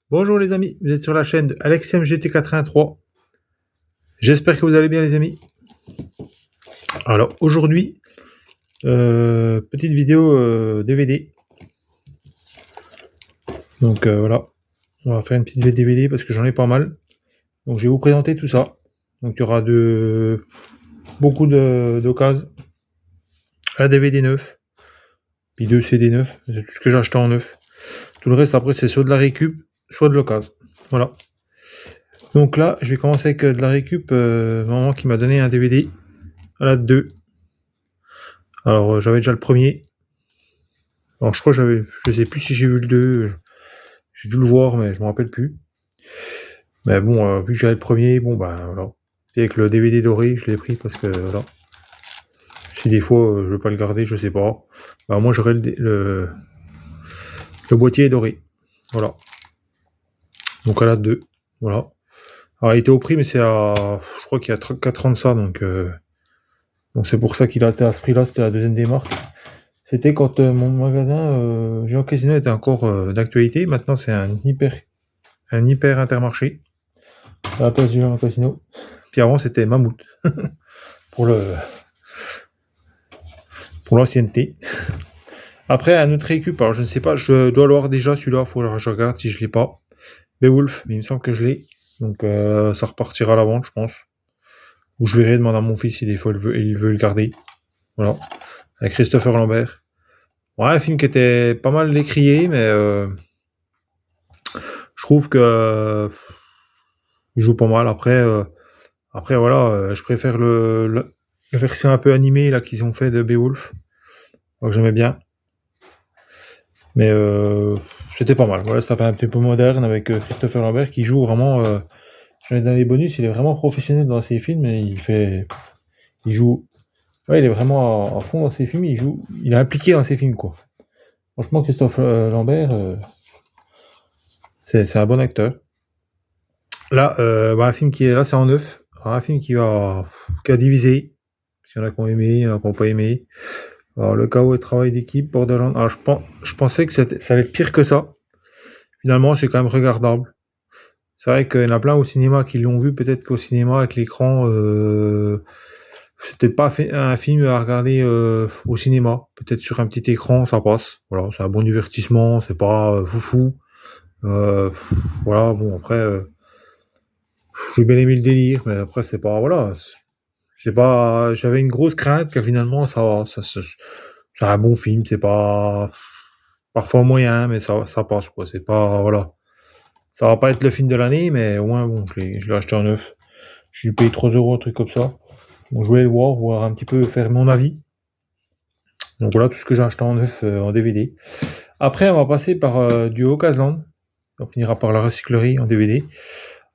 Bonjour les amis, vous êtes sur la chaîne de AlexMGT83. J'espère que vous allez bien les amis. Alors aujourd'hui, petite vidéo DVD. Donc voilà, on va faire une petite DVD parce que j'en ai pas mal. Donc je vais vous présenter tout ça. Donc il y aura beaucoup d'occasions. Un DVD neuf, puis 2 CD neufs, c'est tout ce que j'ai acheté en neuf. Tout le reste après c'est soit de la récup, soit de l'occasion. Voilà. Donc là, je vais commencer avec de la récup. Maman qui m'a donné un DVD. Voilà, 2. Alors j'avais déjà le premier. Alors je crois que je sais plus si j'ai vu le 2. J'ai dû le voir, mais je me rappelle plus. Mais bon, vu que j'avais le premier, bon ben voilà. Et avec le DVD doré, je l'ai pris parce que voilà. Si des fois je veux pas le garder, je sais pas. Bah moi j'aurais le boîtier doré. Voilà. Donc à la 2. Voilà. Alors il était au prix, mais c'est à. Je crois qu'il y a 4 ans de ça, donc c'est pour ça qu'il a été à ce prix-là, c'était la deuxième des marques. C'était quand mon magasin Géant Casino était encore d'actualité. Maintenant c'est un hyper Intermarché à la place du Géant Casino. Puis avant c'était Mammouth pour l'ancienneté. Après un autre récup, alors je ne sais pas, je dois l'avoir déjà celui-là, faut que je regarde si je l'ai pas. Beowulf, mais il me semble que je l'ai. Donc ça repartira à la vente, je pense. Ou je verrai demander à mon fils si des fois il veut le garder. Voilà. Avec Christopher Lambert. Ouais, un film qui était pas mal décrié, mais je trouve que il joue pas mal. Après voilà, je préfère la version un peu animée là qu'ils ont fait de Beowulf. Donc j'aimais bien. Mais c'était pas mal. Voilà, ça fait un petit peu moderne avec Christopher Lambert qui joue vraiment. J'en ai dans les bonus, il est vraiment professionnel dans ses films et il joue. Ouais, il est vraiment à fond dans ses films. Il est impliqué dans ses films quoi. Franchement, Christophe Lambert, c'est un bon acteur. Là, un film qui est là, c'est en neuf. Alors, un film qui a divisé. Il y en a qui ont aimé, il y en a qui n'ont pas aimé. Alors, le chaos et travail d'équipe, Borderland. Alors, je pensais que ça allait être pire que ça. Finalement, c'est quand même regardable. C'est vrai qu'il y en a plein au cinéma qui l'ont vu, peut-être qu'au cinéma, avec l'écran, c'est peut-être pas un film à regarder au cinéma. Peut-être sur un petit écran, ça passe. Voilà, c'est un bon divertissement, c'est pas foufou. Voilà, bon, après, j'ai bien aimé le délire, mais après, c'est pas, voilà. J'avais une grosse crainte que finalement, c'est un bon film, c'est pas, parfois moyen, mais ça passe, quoi. C'est pas, voilà. Ça va pas être le film de l'année, mais au moins, bon, je l'ai acheté en neuf. Je lui payé 3 euros, un truc comme ça. Bon, je voulais le voir un petit peu, faire mon avis. Donc voilà tout ce que j'ai acheté en neuf en DVD. Après, on va passer par du Ocasland. On finira par la recyclerie en DVD.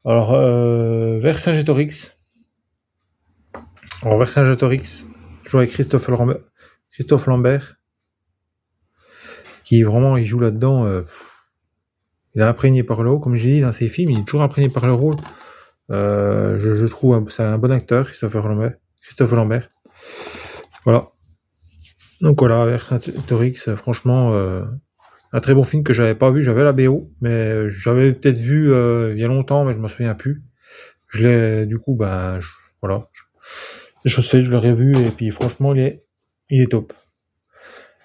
Alors, Vercingétorix. Alors, Vercingétorix, toujours avec Christophe Lambert, qui vraiment, il joue là-dedans. Il est imprégné par le rôle, comme j'ai dit dans ses films, il est toujours imprégné par le rôle. Je trouve c'est un bon acteur, Christophe Lambert. Voilà. Donc voilà, Vercingétorix, franchement, un très bon film que j'avais pas vu. J'avais la BO, mais j'avais peut-être vu il y a longtemps, mais je me souviens plus. Je l'ai, du coup, voilà. Chose faite, je l'ai revu et puis franchement, il est top.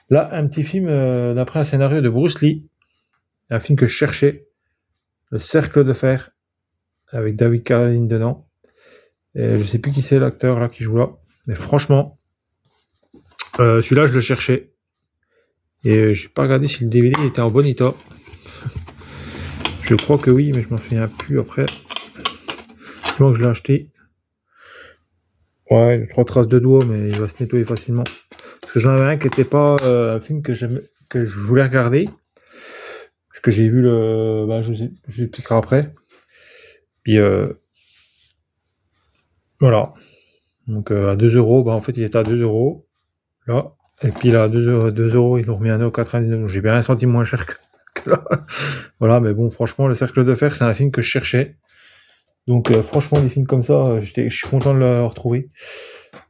Là, un petit film d'après un scénario de Bruce Lee, un film que je cherchais, Le Cercle de Fer, avec David Carradine dedans. Et je sais plus qui c'est l'acteur là qui joue là, mais franchement, celui-là, je le cherchais. Et j'ai pas regardé si le DVD était en bon état. Je crois que oui, mais je m'en souviens plus après. Je crois que je l'ai acheté. Ouais, 3 traces de doigts, mais il va se nettoyer facilement. Parce que j'en avais un qui était pas un film que je voulais regarder. Parce que j'ai vu je vous expliquerai après. Puis voilà. Donc à 2 euros, en fait il était à 2 euros. Là. Et puis là, à 2 euros, ils l'ont remis à 1,99 €. Donc j'ai bien un centime moins cher que là. Voilà, mais bon, franchement, Le Cercle de Fer, c'est un film que je cherchais. Donc franchement, des films comme ça, je suis content de le retrouver.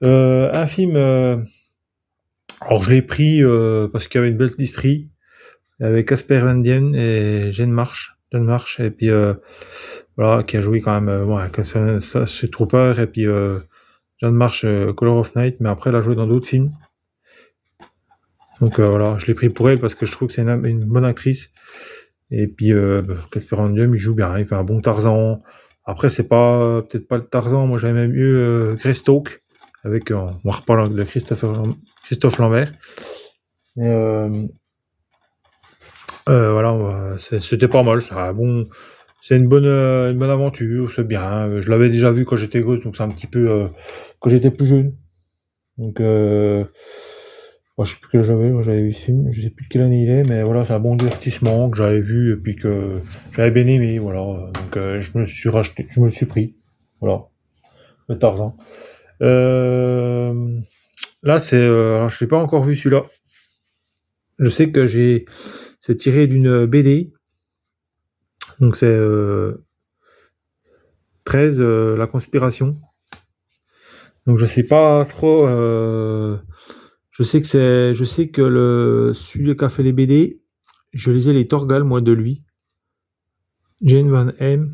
Un film, alors je l'ai pris parce qu'il y avait une belle distrie avec Casper Van Dien et Jeanne Marsh. John Marsh, et puis voilà, qui a joué quand même chez Trooper, et puis John Marsh, Color of Night, mais après elle a joué dans d'autres films. Donc voilà, je l'ai pris pour elle parce que je trouve que c'est une bonne actrice. Et puis Casper Van Dien, il joue bien, il fait un bon Tarzan. Après, c'est pas peut-être pas le Tarzan, moi j'aimais mieux Greystoke, avec, on reparle de Christophe Lambert. Et, voilà, c'était pas mal, c'est une bonne aventure, c'est bien. Je l'avais déjà vu quand j'étais gosse, donc c'est un petit peu quand j'étais plus jeune. Donc moi, je sais plus quel j'avais vu ce film, je sais plus de quelle année il est, mais voilà, c'est un bon divertissement que j'avais vu et puis que j'avais bien aimé, voilà. Donc je me le suis pris, voilà, le Tarzan. Là, alors je l'ai pas encore vu celui-là. Je sais que c'est tiré d'une BD, donc c'est 13, la conspiration. Donc je sais pas trop. Je sais que celui qui a fait les BD, je lisais les Torgal, moi, de lui. Jane Van Hem,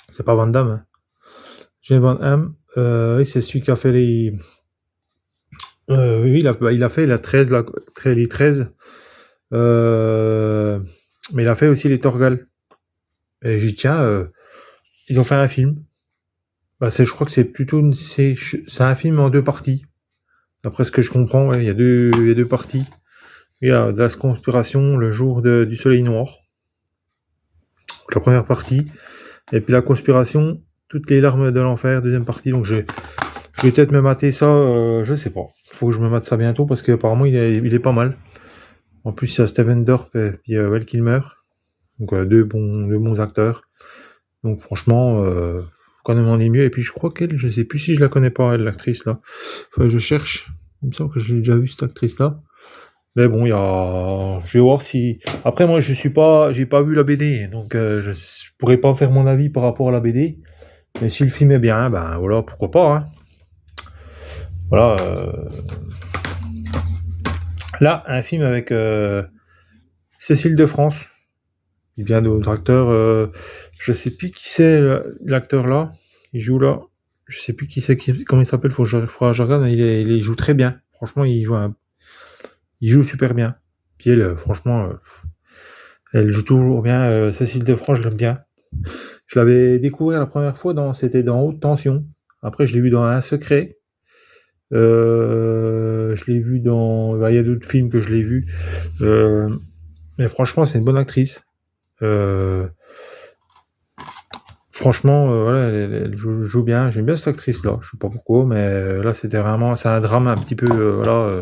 c'est pas Van Damme, hein. Jane Van Hem, oui, c'est celui qui a fait les. Oui, il a fait la 13, les 13. Mais il a fait aussi les Torgal. Et j'ai dit, tiens, ils ont fait un film. Bah, je crois que c'est un film en 2 parties. D'après ce que je comprends, ouais, il y a deux parties. Il y a de la conspiration, le jour du soleil noir. La première partie. Et puis la conspiration, toutes les larmes de l'enfer, deuxième partie. Donc je vais peut-être me mater ça, je sais pas. Faut que je me mate ça bientôt parce qu'apparemment il est pas mal. En plus il y a Steven Dorff et puis Val Kilmer. Donc deux bons acteurs. Donc franchement, quand même on est mieux. Et puis je crois je sais plus si je la connais pas, elle, l'actrice là. Enfin, je cherche. Il me semble que j'ai déjà vu cette actrice là. Mais bon, je vais voir si. Après, moi, j'ai pas vu la BD, donc je pourrais pas faire mon avis par rapport à la BD. Mais si le film est bien, ben voilà, pourquoi pas. Hein. Voilà. Là, un film avec Cécile de France. Il vient d'autres acteurs. Je sais plus qui c'est l'acteur là. Il joue là. Je sais plus qui c'est, comment il s'appelle. Faudra que je regarde. Mais il joue très bien. Franchement, il joue super bien. Puis elle, franchement, elle joue toujours bien. Cécile de France, je l'aime bien. Je l'avais découvert la première fois c'était dans Haute Tension. Après, je l'ai vu dans Un Secret. Je l'ai vu il y a d'autres films que je l'ai vu. Mais franchement, c'est une bonne actrice. Franchement, voilà, elle joue bien. J'aime bien cette actrice-là. Je sais pas pourquoi, mais là, c'est un drame un petit peu, voilà.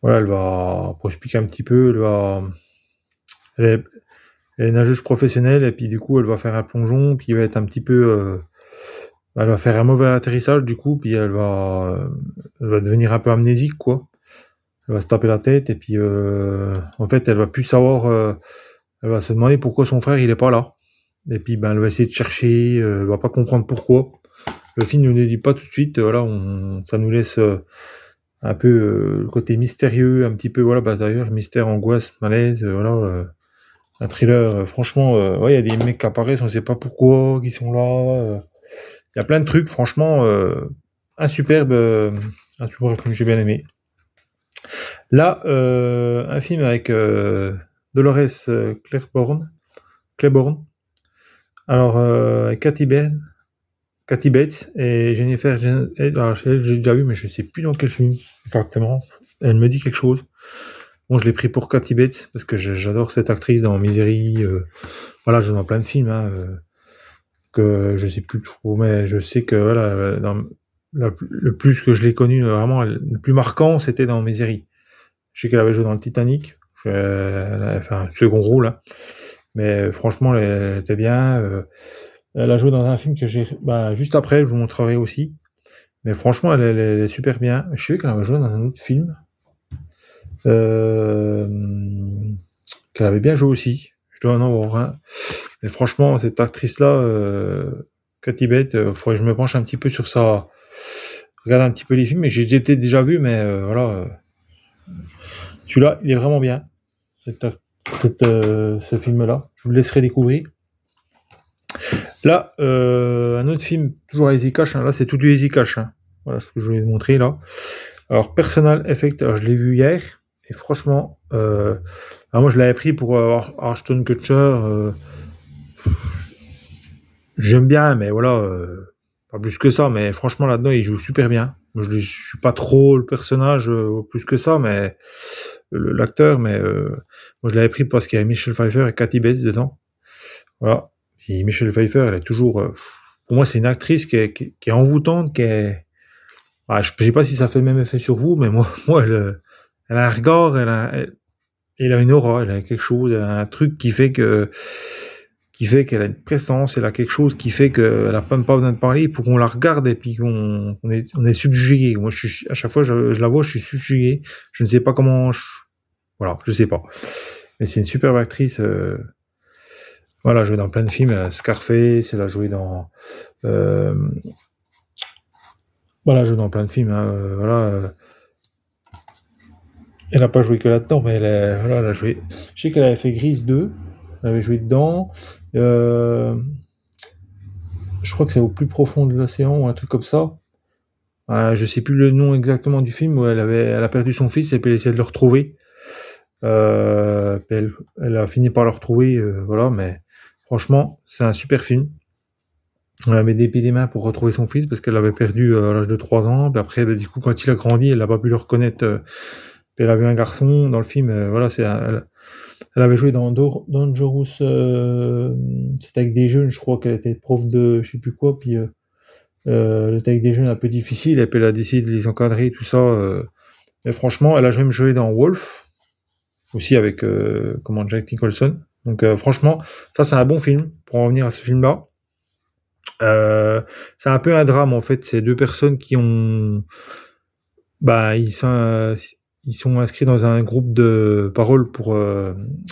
Voilà, pour expliquer un petit peu, elle est nageuse professionnelle et puis du coup, elle va faire un plongeon, puis elle va être un petit peu, elle va faire un mauvais atterrissage du coup, puis elle va devenir un peu amnésique, quoi. Elle va se taper la tête et puis en fait, elle va plus savoir. Elle va se demander pourquoi son frère il est pas là. Et puis ben elle va essayer de chercher, elle va pas comprendre pourquoi. Le film ne nous dit pas tout de suite, voilà, ça nous laisse un peu le côté mystérieux, un petit peu, voilà, bah d'ailleurs, mystère, angoisse, malaise, voilà, un thriller, franchement, ouais, il y a des mecs qui apparaissent, on sait pas pourquoi, qui sont là, il y a plein de trucs, franchement, un superbe film, j'ai bien aimé. Là, un film avec Dolores Claiborne. Alors, Kathy Bates et Jennifer. Alors, j'ai déjà vu, mais je sais plus dans quel film exactement. Elle me dit quelque chose. Bon, je l'ai pris pour Kathy Bates parce que j'adore cette actrice dans Misery. Voilà, je joue dans plein de films. Hein, que je sais plus trop, mais je sais que voilà, le plus que je l'ai connue, vraiment, le plus marquant, c'était dans Misery. Je sais qu'elle avait joué dans le Titanic. Elle avait fait un second rôle. Hein. Mais franchement, elle était bien. Elle a joué dans un film que juste après, je vous montrerai aussi. Mais franchement, elle est super bien. Je sais qu'elle avait joué dans un autre film. Qu'elle avait bien joué aussi. Je dois en avoir un. Mais franchement, cette actrice-là, Kathy Bates, faudrait que je me penche un petit peu sur ça. Regarde un petit peu les films, mais j'ai peut-être déjà vu, mais voilà. Celui-là, il est vraiment bien. Cette ce film-là. Je vous le laisserai découvrir. Là, un autre film, toujours à Easy Cash, hein. Là, c'est tout du Easy Cash, hein. Voilà ce que je vais vous montrer là. Alors, Personal Effect, alors je l'ai vu hier, et franchement, alors moi je l'avais pris pour Ashton Kutcher. J'aime bien, mais voilà, pas plus que ça, mais franchement là-dedans il joue super bien. Moi, je suis pas trop le personnage plus que ça, mais l'acteur, mais moi je l'avais pris parce qu'il y avait Michelle Pfeiffer et Kathy Bates dedans. Voilà. Puis Michelle Pfeiffer, elle est toujours, pour moi c'est une actrice qui est envoûtante, je sais pas si ça fait le même effet sur vous, mais moi elle a un regard, elle a une aura, elle a quelque chose, elle a un truc qui fait qu'elle a une prestance, elle a quelque chose qui fait qu'elle a même pas besoin de parler pour qu'on la regarde et puis on est subjugué. Moi, à chaque fois, je la vois, je suis subjugué. Je ne sais pas voilà, je sais pas. Mais c'est une superbe actrice. Voilà, elle a joué dans plein de films. Scarface, elle a joué dans. Voilà, elle a joué dans plein de films. Hein, voilà. Elle n'a pas joué que là-dedans, mais voilà, elle a joué. Je sais qu'elle avait fait Grease 2. Elle avait joué dedans. Je crois que c'est Au plus profond de l'océan ou un truc comme ça. Je sais plus le nom exactement du film où elle a perdu son fils et puis elle essayait de le retrouver. Elle a fini par le retrouver, voilà, mais franchement, c'est un super film. Elle avait des pieds et des mains pour retrouver son fils parce qu'elle l'avait perdu à l'âge de 3 ans. Puis après, du coup, quand il a grandi, elle n'a pas pu le reconnaître. Puis elle avait un garçon dans le film. Voilà, elle avait joué dans Dangerous. C'était avec des jeunes, je crois qu'elle était prof de je sais plus quoi. Puis elle était avec des jeunes un peu difficiles. Et puis elle a décidé de les encadrer, tout ça. Mais franchement, elle a même joué dans Wolf, aussi avec Jack Nicholson. Donc franchement, ça c'est un bon film, pour en revenir à ce film-là. C'est un peu un drame en fait, c'est deux personnes qui ont... ils sont inscrits dans un groupe de parole pour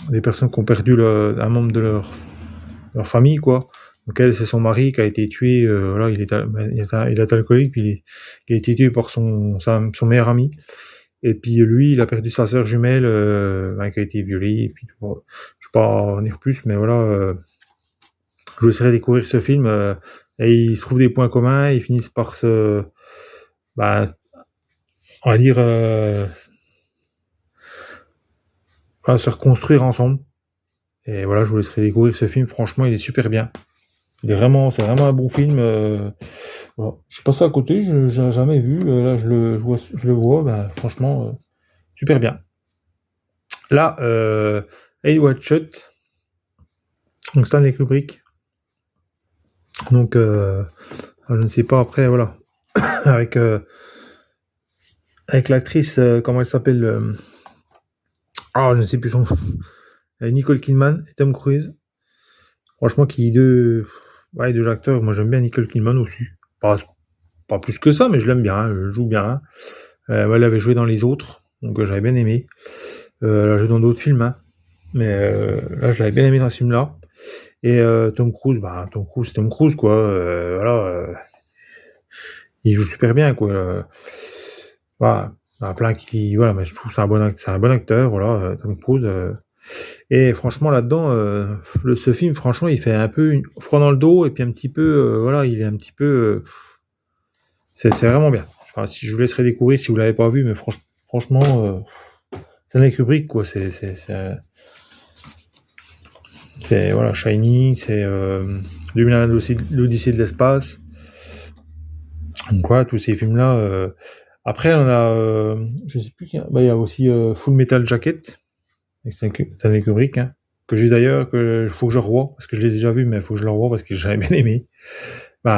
des personnes qui ont perdu un membre de leur famille, quoi. Donc elle, c'est son mari qui a été tué, voilà, il est alcoolique, puis il a été tué par son meilleur ami. Et puis lui, il a perdu sa sœur jumelle qui a été violée. Et puis, bon, je ne vais pas en revenir plus, mais voilà, je vous laisserai découvrir ce film. Et ils se trouvent des points communs, ils finissent par on va dire, se reconstruire ensemble. Et voilà, je vous laisserai découvrir ce film. Franchement, il est super bien. C'est vraiment un bon film. Voilà. Je suis passé à côté, je l'ai jamais vu. Là, je le vois. Franchement, super bien. Là, Eyes Wide Shut, donc Stanley Kubrick. Donc, je ne sais pas après, voilà, avec l'actrice, comment elle s'appelle, je ne sais plus son nom, Nicole Kidman et Tom Cruise. Franchement, deux acteurs. Moi, j'aime bien Nicole Kidman aussi. Pas plus que ça, mais je l'aime bien. Hein, elle joue bien. Elle avait joué dans Les Autres, donc j'avais bien aimé. Elle a joué dans d'autres films, hein, mais là, je l'avais bien aimé dans ce film-là. Et Tom Cruise, c'est Tom Cruise, quoi. Voilà, il joue super bien, quoi. Voilà, il y en a plein qui, voilà, mais je trouve que c'est un bon acteur, voilà, Tom Cruise. Et franchement, là-dedans, ce film, franchement, il fait un peu froid dans le dos, et puis un petit peu, voilà, il est un petit peu. C'est vraiment bien. Enfin, si je vous laisserai découvrir si vous l'avez pas vu, mais franchement, Stanley Kubrick, quoi, c'est voilà, Shining, c'est 2001 l'Odyssée de l'espace. Donc voilà, tous ces films-là. Après, on a, je sais plus, il y a aussi Full Metal Jacket avec Stanley Kubrick, hein, que j'ai d'ailleurs, faut que je revoie parce que je l'ai déjà vu, mais il faut que je le revoie parce que j'avais bien aimé. On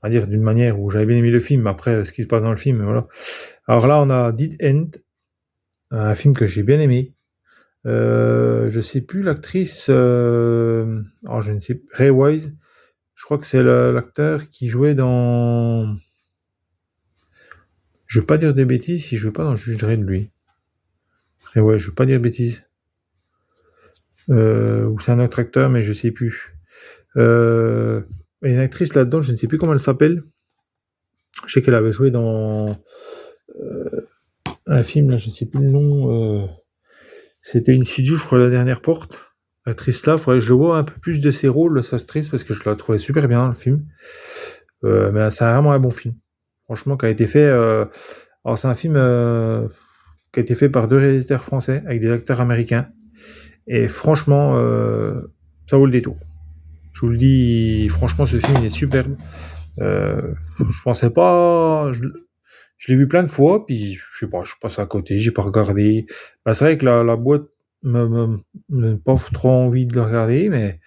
va dire d'une manière où j'avais bien aimé le film. Après, ce qui se passe dans le film, voilà. Alors là, on a Dead End, un film que j'ai bien aimé. Je sais plus l'actrice. Je ne sais. Ray Wise. Je crois que c'est l'acteur qui jouait dans. Je veux pas dire des bêtises. Si je veux pas, non, je jugerai de lui. Ray Wise, je veux pas dire de bêtises. Ou c'est un autre acteur, mais je sais plus. Il y a une actrice là-dedans, je ne sais plus comment elle s'appelle. Je sais qu'elle avait joué dans un film, là, je ne sais plus le nom. C'était Insidious, je crois, la dernière porte. L'actrice là, faudrait que je le vois un peu plus de ses rôles, ça se triste parce que je la trouvais super bien le film. Mais c'est vraiment un bon film. Franchement, qui a été fait. Alors c'est un film qui a été fait par 2 réalisateurs français avec des acteurs américains. Et franchement, ça vaut le détour. Je vous le dis, franchement, ce film il est superbe. Je pensais pas. Je l'ai vu plein de fois, puis je sais pas, je passe à côté, j'ai pas regardé. Bah, c'est vrai que la boîte me donne pas trop envie de le regarder, mais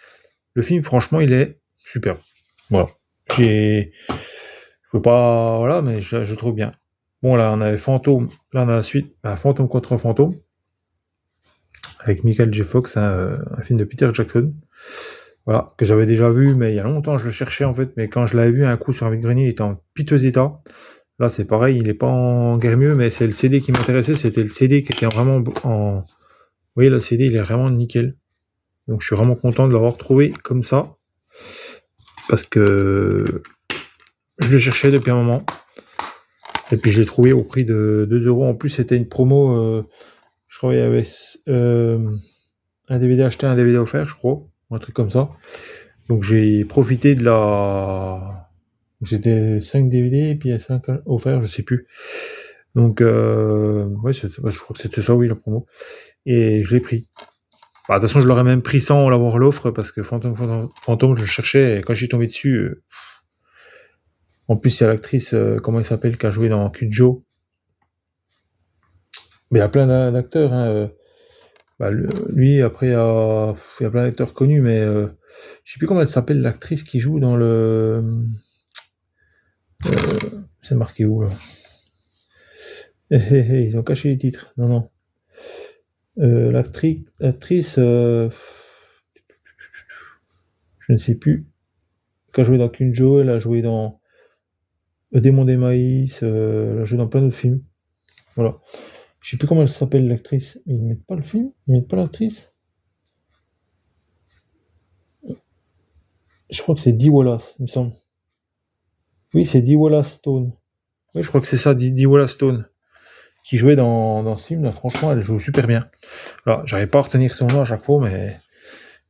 le film, franchement, il est superbe. Voilà. Je peux pas, voilà, mais je trouve bien. Bon, là, on avait Fantôme. Là, on a la suite, Fantôme contre Fantôme, avec Michael J. Fox, un film de Peter Jackson. Voilà, que j'avais déjà vu, mais il y a longtemps, je le cherchais en fait, mais quand je l'avais vu un coup sur un vide-grenier, il était en piteux état. Là, c'est pareil, il est pas en guère mieux, mais c'est le CD qui m'intéressait, c'était le CD qui était vraiment en... Vous voyez, le CD, il est vraiment nickel. Donc, je suis vraiment content de l'avoir trouvé comme ça, parce que je le cherchais depuis un moment. Et puis, je l'ai trouvé au prix de 2 €. En plus, c'était une promo, je crois qu'il y avait un DVD acheté, un DVD offert, je crois, un truc comme ça. Donc, j'ai profité de la... C'était 5 DVD et puis il y a 5 offerts, je sais plus. Donc, ouais, je crois que c'était ça, oui, la promo. Et je l'ai pris. De toute façon, je l'aurais même pris sans l'avoir l'offre parce que Fantôme, je le cherchais et quand j'y tombé dessus, en plus, il y a l'actrice, comment elle s'appelle, qui a joué dans Cujo. Mais il y a plein d'acteurs, hein. Lui, après, il y a plein d'acteurs connus, mais je sais plus comment elle s'appelle, l'actrice qui joue dans le. C'est marqué où là? Ils ont caché les titres. Non, non. L'actrice, je ne sais plus, qui a joué dans Kunjo, elle a joué dans Le Démon des Maïs, elle a joué dans plein d'autres films. Voilà. Je sais plus comment elle s'appelle l'actrice. Ils mettent pas le film? Ils mettent pas l'actrice? Je crois que c'est Dee Wallace, il me semble. Oui, c'est Dee Wallace Stone. Oui, je crois que c'est ça, Dee Wallace Stone, qui jouait dans ce film. Là, franchement, elle joue super bien. Alors, j'arrive pas à retenir son nom à chaque fois, mais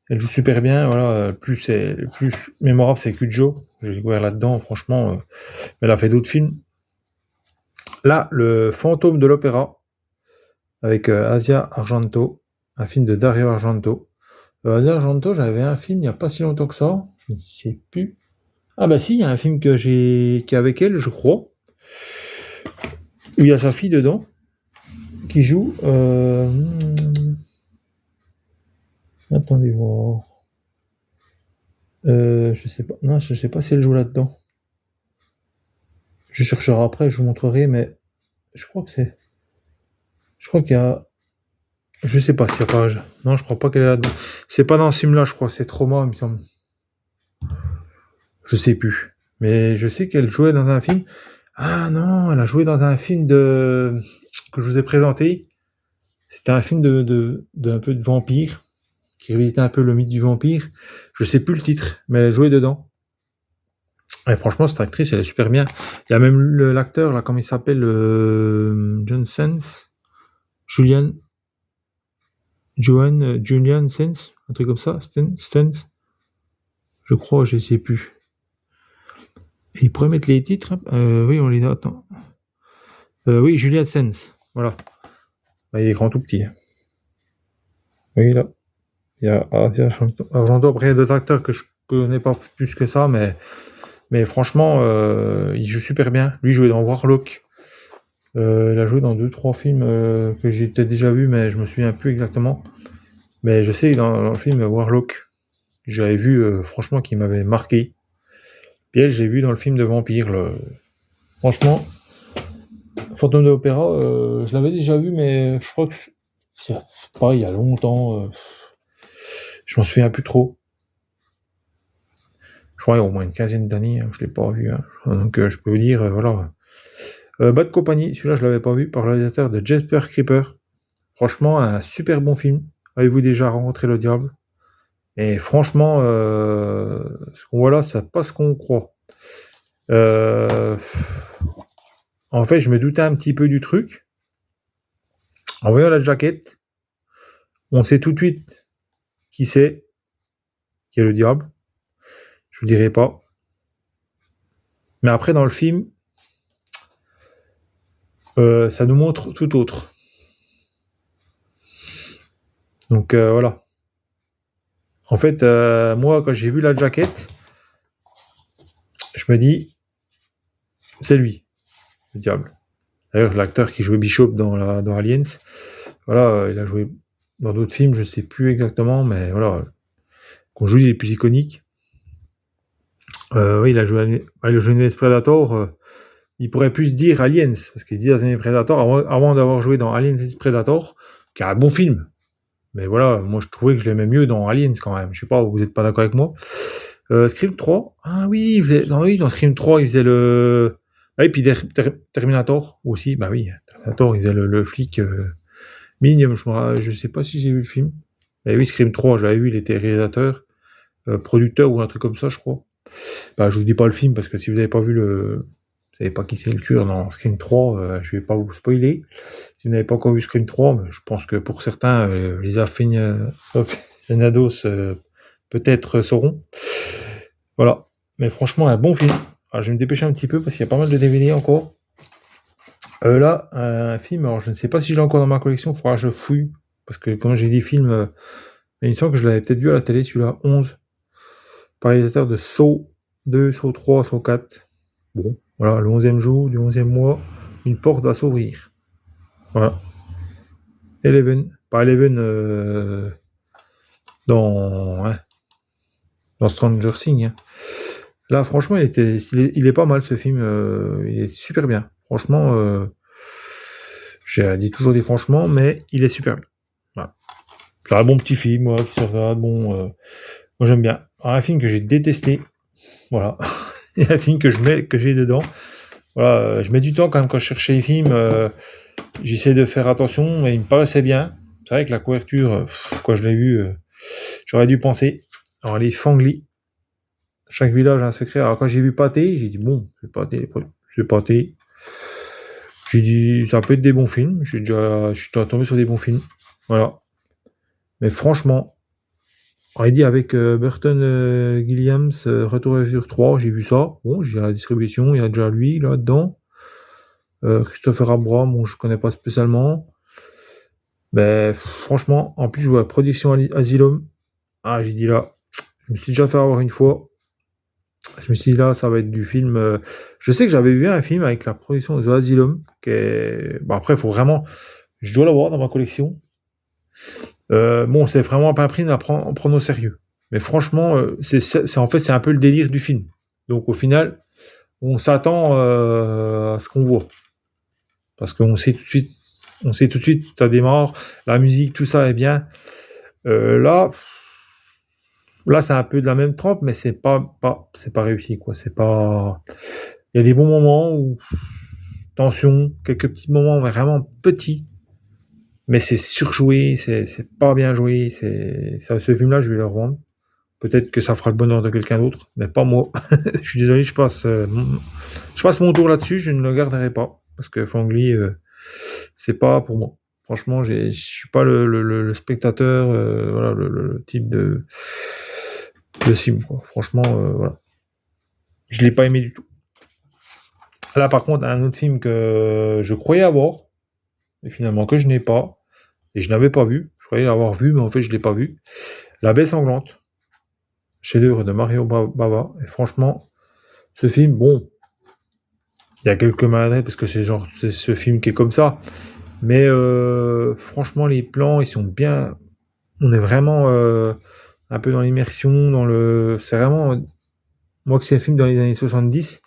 elle joue super bien. Voilà, le plus mémorable, c'est Cujo. J'ai découvert là-dedans, franchement. Elle a fait d'autres films. Là, Le Fantôme de l'Opéra, avec Asia Argento, un film de Dario Argento. Asia Argento, j'avais un film il n'y a pas si longtemps que ça. Je ne sais plus. Ah bah si, il y a un film qui est avec elle, je crois. Où il y a sa fille dedans, qui joue... Attendez voir. Je sais pas. Non, je sais pas si elle joue là-dedans. Je chercherai après, je vous montrerai, mais je crois que c'est... Je crois qu'il y a... Je sais pas s'il y a pas... Non, je crois pas qu'elle est là-dedans. C'est pas dans ce film-là, je crois. C'est Trauma, il me semble. Je sais plus. Mais je sais qu'elle jouait dans un film... Ah non, elle a joué dans un film que je vous ai présenté. C'était un film un peu de vampire, qui revisitait un peu le mythe du vampire. Je sais plus le titre, mais elle jouait dedans. Et franchement, cette actrice, elle est super bien. Il y a même l'acteur, là, comment il s'appelle, John Sens, Julian Sens, un truc comme ça, Stens, je crois, je sais plus. Et il pourrait mettre les titres, oui, on les note. Oui, Julian Sens, voilà. Là, il est grand tout petit. Oui, là. Il y a Argento. Après, il y a d'autres acteurs que je connais pas plus que ça, mais franchement, il joue super bien. Lui, il jouait dans Warlock. Il a joué dans 2-3 films que j'ai peut-être déjà vus, mais je me souviens plus exactement. Mais je sais, dans le film Warlock, j'avais vu, franchement, qui m'avait marqué. Puis elle, j'ai vu dans le film de vampire. Franchement, Fantôme de l'Opéra, je l'avais déjà vu, mais je crois que c'est pareil, il y a longtemps. Je m'en souviens plus trop. Je crois qu'il y a au moins une quinzaine d'années, je l'ai pas vu. Donc je peux vous dire, voilà. Bad Company, celui-là je l'avais pas vu, par le réalisateur de Jasper Creeper. Franchement, un super bon film. Avez-vous déjà rencontré le diable? Et franchement, ce qu'on voit là, c'est pas ce qu'on croit. En fait, je me doutais un petit peu du truc. En voyant la jaquette, On sait tout de suite qui c'est, qui est le diable. Je vous dirai pas. Mais après, dans le film, ça nous montre tout autre. Donc voilà. En fait, moi, quand j'ai vu la jaquette, je me dis, c'est lui, le diable. D'ailleurs, l'acteur qui jouait Bishop dans Aliens, voilà, il a joué dans d'autres films, je sais plus exactement, mais voilà, qu'on joue les plus iconiques. Oui, il a joué Alien Predator. Il pourrait plus dire Aliens, parce qu'il dit Alien Predator avant d'avoir joué dans Alien Predator, qui est un bon film. Mais voilà, moi je trouvais que je l'aimais mieux dans Aliens quand même. Je sais pas, vous n'êtes pas d'accord avec moi. Scream 3, ah oui, dans Scream 3, il faisait le... Ah, et puis Terminator aussi, bah oui, Terminator, il faisait le flic Minium, je sais pas si j'ai vu le film. Mais oui, Scream 3, je l'avais vu, il était réalisateur, producteur ou un truc comme ça, je crois. Bah, je vous dis pas le film, parce que si vous n'avez pas vu vous savez pas qui c'est le tueur dans Scream 3, je vais pas vous spoiler. Si vous n'avez pas encore vu Scream 3, mais je pense que pour certains, les aficionados peut-être sauront. Voilà. Mais franchement, un bon film. Alors, je vais me dépêcher un petit peu parce qu'il y a pas mal de DVD encore. Là, un film, alors je ne sais pas si je l'ai encore dans ma collection, il faudra que je fouille. Parce que quand j'ai des films, il me semble que je l'avais peut-être vu à la télé, celui-là, 11, par les réalisateur de Saw 2, Saw 3, Saw 4. Bon, voilà, le 11e jour du 11e mois, une porte va s'ouvrir. Voilà. Eleven, pas Eleven dans Stranger Things. Hein. Là, franchement, il est pas mal ce film, il est super bien. Franchement, j'ai dit toujours des franchement, mais il est super bien. Voilà. C'est un bon petit film, moi, qui se regarde, bon, moi j'aime bien. Alors, un film que j'ai détesté, voilà, et un film que j'ai dedans. Voilà, je mets du temps quand même quand je cherche les films, j'essaie de faire attention, mais il me paraissait bien. C'est vrai que la couverture, quand je l'ai vu, j'aurais dû penser. Alors les Fangli, chaque village a un secret. Alors quand j'ai vu Pâté, j'ai dit bon, c'est Pâté. J'ai dit ça peut être des bons films. Je suis tombé sur des bons films. Voilà. Mais franchement, on a dit avec Burton Williams, Retour à Futur 3, j'ai vu ça. Bon, j'ai la distribution, il y a déjà lui là-dedans. Christopher Abraham, bon, je connais pas spécialement. Mais franchement, en plus, je vois la production Asylum. Ah, j'ai dit là, je me suis déjà fait avoir une fois. Je me suis dit là, ça va être du film. Je sais que j'avais vu un film avec la production de The Asylum. Bon, après, il faut vraiment. Je dois l'avoir dans ma collection. Bon, c'est vraiment pas un prix à prendre au sérieux. Mais franchement, en fait, c'est un peu le délire du film. Donc au final, on s'attend à ce qu'on voit. Parce qu'on sait tout de suite, ça démarre, la musique, tout ça est bien. Là, c'est un peu de la même trempe, mais c'est pas réussi, quoi. C'est pas. Il y a des bons moments où tension, quelques petits moments vraiment petits, mais c'est surjoué, c'est pas bien joué. Ce film-là, je vais le revendre. Peut-être que ça fera le bonheur de quelqu'un d'autre, mais pas moi. Je suis désolé, je passe mon tour là-dessus. Je ne le garderai pas parce que Fangli, c'est pas pour moi. Franchement, je suis pas le spectateur, voilà, le type de film, quoi. Franchement, voilà. Je l'ai pas aimé du tout. Là, par contre, un autre film que je croyais avoir, et finalement que je n'ai pas, et je n'avais pas vu. Je croyais l'avoir vu, mais en fait, je l'ai pas vu. La Baie sanglante, chef-d'œuvre de Mario Bava. Et franchement, ce film, bon, il y a quelques maladresses parce que c'est ce film qui est comme ça. Mais franchement, les plans, ils sont bien. On est vraiment un peu dans l'immersion, c'est vraiment. Moi, que c'est un film dans les années 70.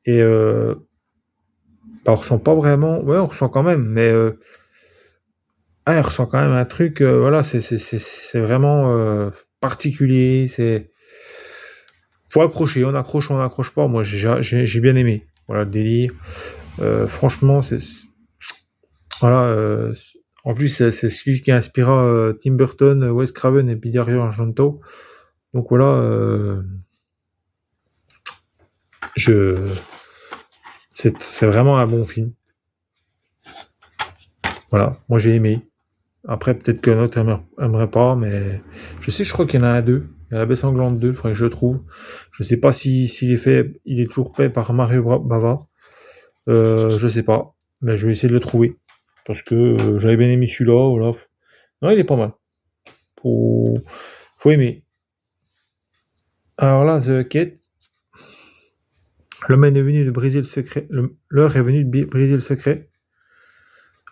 Et on ressent pas vraiment. Ouais, on ressent quand même, mais on ressent quand même un truc. Voilà, c'est vraiment particulier. Faut accrocher. On accroche, on n'accroche pas. Moi, j'ai bien aimé. Voilà le délire. Franchement, voilà. En plus, c'est celui qui inspira Tim Burton, Wes Craven et puis Dario Argento. Donc voilà, c'est vraiment un bon film. Voilà, moi j'ai aimé. Après, peut-être qu'un autre aimerait pas, mais je crois qu'il y en a un 2. Il y a la baie sanglante 2, il faudrait que je le trouve. Je sais pas s'il est fait, il est toujours fait par Mario Bava. Je sais pas. Mais je vais essayer de le trouver. Parce que j'avais bien aimé celui-là, voilà. Non, il est pas mal. Faut aimer. Alors là, The Kate. L'heure est venu de briser le secret. L'heure est venue de briser le secret.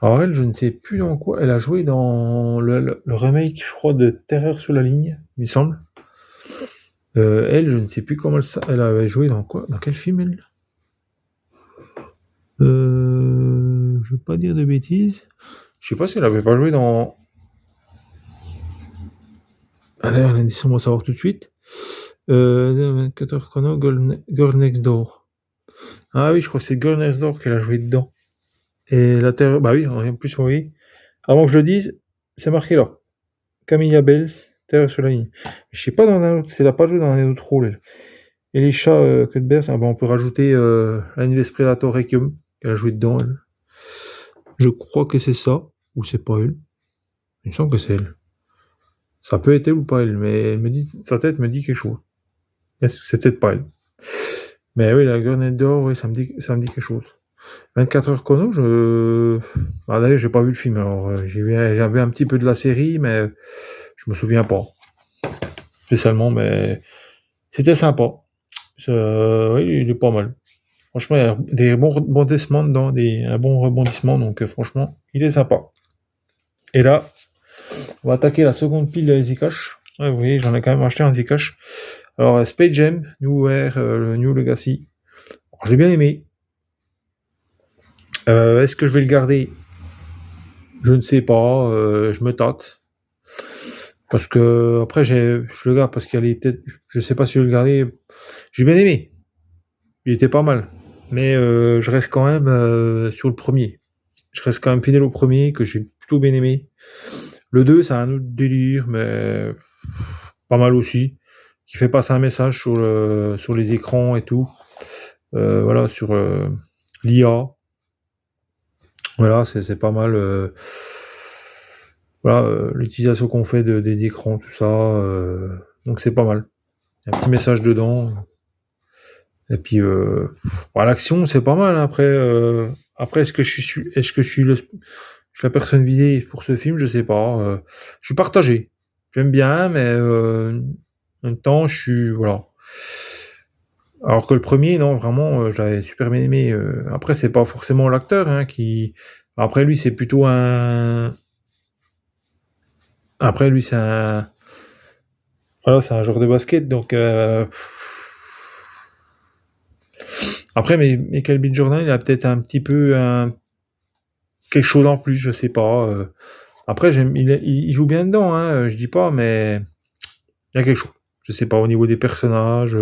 Alors elle, je ne sais plus dans quoi. Elle a joué dans le remake, je crois, de Terreur sur la ligne, il me semble. Elle, je ne sais plus comment elle avait joué dans quoi. Dans quel film, elle? Je veux pas dire de bêtises. Je sais pas si elle avait pas joué dans... D'ailleurs, l'indice, on va savoir tout de suite. 24 heures chrono, Girl Next Door. Ah oui, je crois que c'est Girl Next Door qu'elle a joué dedans. Et la Terreur... Bah oui, en plus, oui. Avant que je le dise, c'est marqué là. Camilla Bells, Terreur sur la ligne. Je sais pas dans un autre, elle a pas joué dans un autre rôle. Et les chats Cuthbert, on peut rajouter Anniversary Predator Requiem, qu'elle a joué dedans, elle. Je crois que c'est ça, ou c'est pas elle. Il me semble que c'est elle. Ça peut être elle ou pas elle, mais sa tête me dit quelque chose. C'est peut-être pas elle. Mais oui, la Grenade d'or, oui, ça me dit quelque chose. 24 heures chrono, d'ailleurs, j'ai pas vu le film, alors j'avais un petit peu de la série, mais je me souviens pas. Spécialement, mais c'était sympa. Oui, il est pas mal. Franchement, il y a des bons rebondissements dedans, un bon rebondissement, donc franchement, il est sympa. Et là, on va attaquer la seconde pile de Zcash. Ouais, vous voyez, j'en ai quand même acheté un Zcash. Alors, Space Jam, New Air, le New Legacy. Alors, j'ai bien aimé. Est-ce que je vais le garder? Je ne sais pas, je me tâte. Parce que, après, je le garde parce qu'il y a peut-être, je sais pas si je vais le garder. J'ai bien aimé. Il était pas mal. Mais je reste quand même sur le premier. Je reste quand même fidèle au premier, que j'ai plutôt bien aimé. Le 2, c'est un autre délire, mais pas mal aussi. Qui fait passer un message sur les écrans et tout. Voilà, sur l'IA. Voilà, c'est pas mal. Voilà, l'utilisation qu'on fait des écrans, tout ça. Donc c'est pas mal. Il y a un petit message dedans. Et puis, l'action, c'est pas mal. Après, est-ce que je suis la personne visée pour ce film? Je sais pas. Je suis partagé. J'aime bien, mais en même temps, je suis voilà. Alors que le premier, non, vraiment, je l'avais super bien aimé. Après, c'est pas forcément l'acteur qui. Après, lui, c'est plutôt un. Après, lui, c'est un. Voilà, c'est un joueur de basket, donc. Après, mais Michael B. Jordan, il a peut-être un petit peu quelque chose en plus, je sais pas. Après, il joue bien dedans, je dis pas, mais il y a quelque chose. Je sais pas, au niveau des personnages.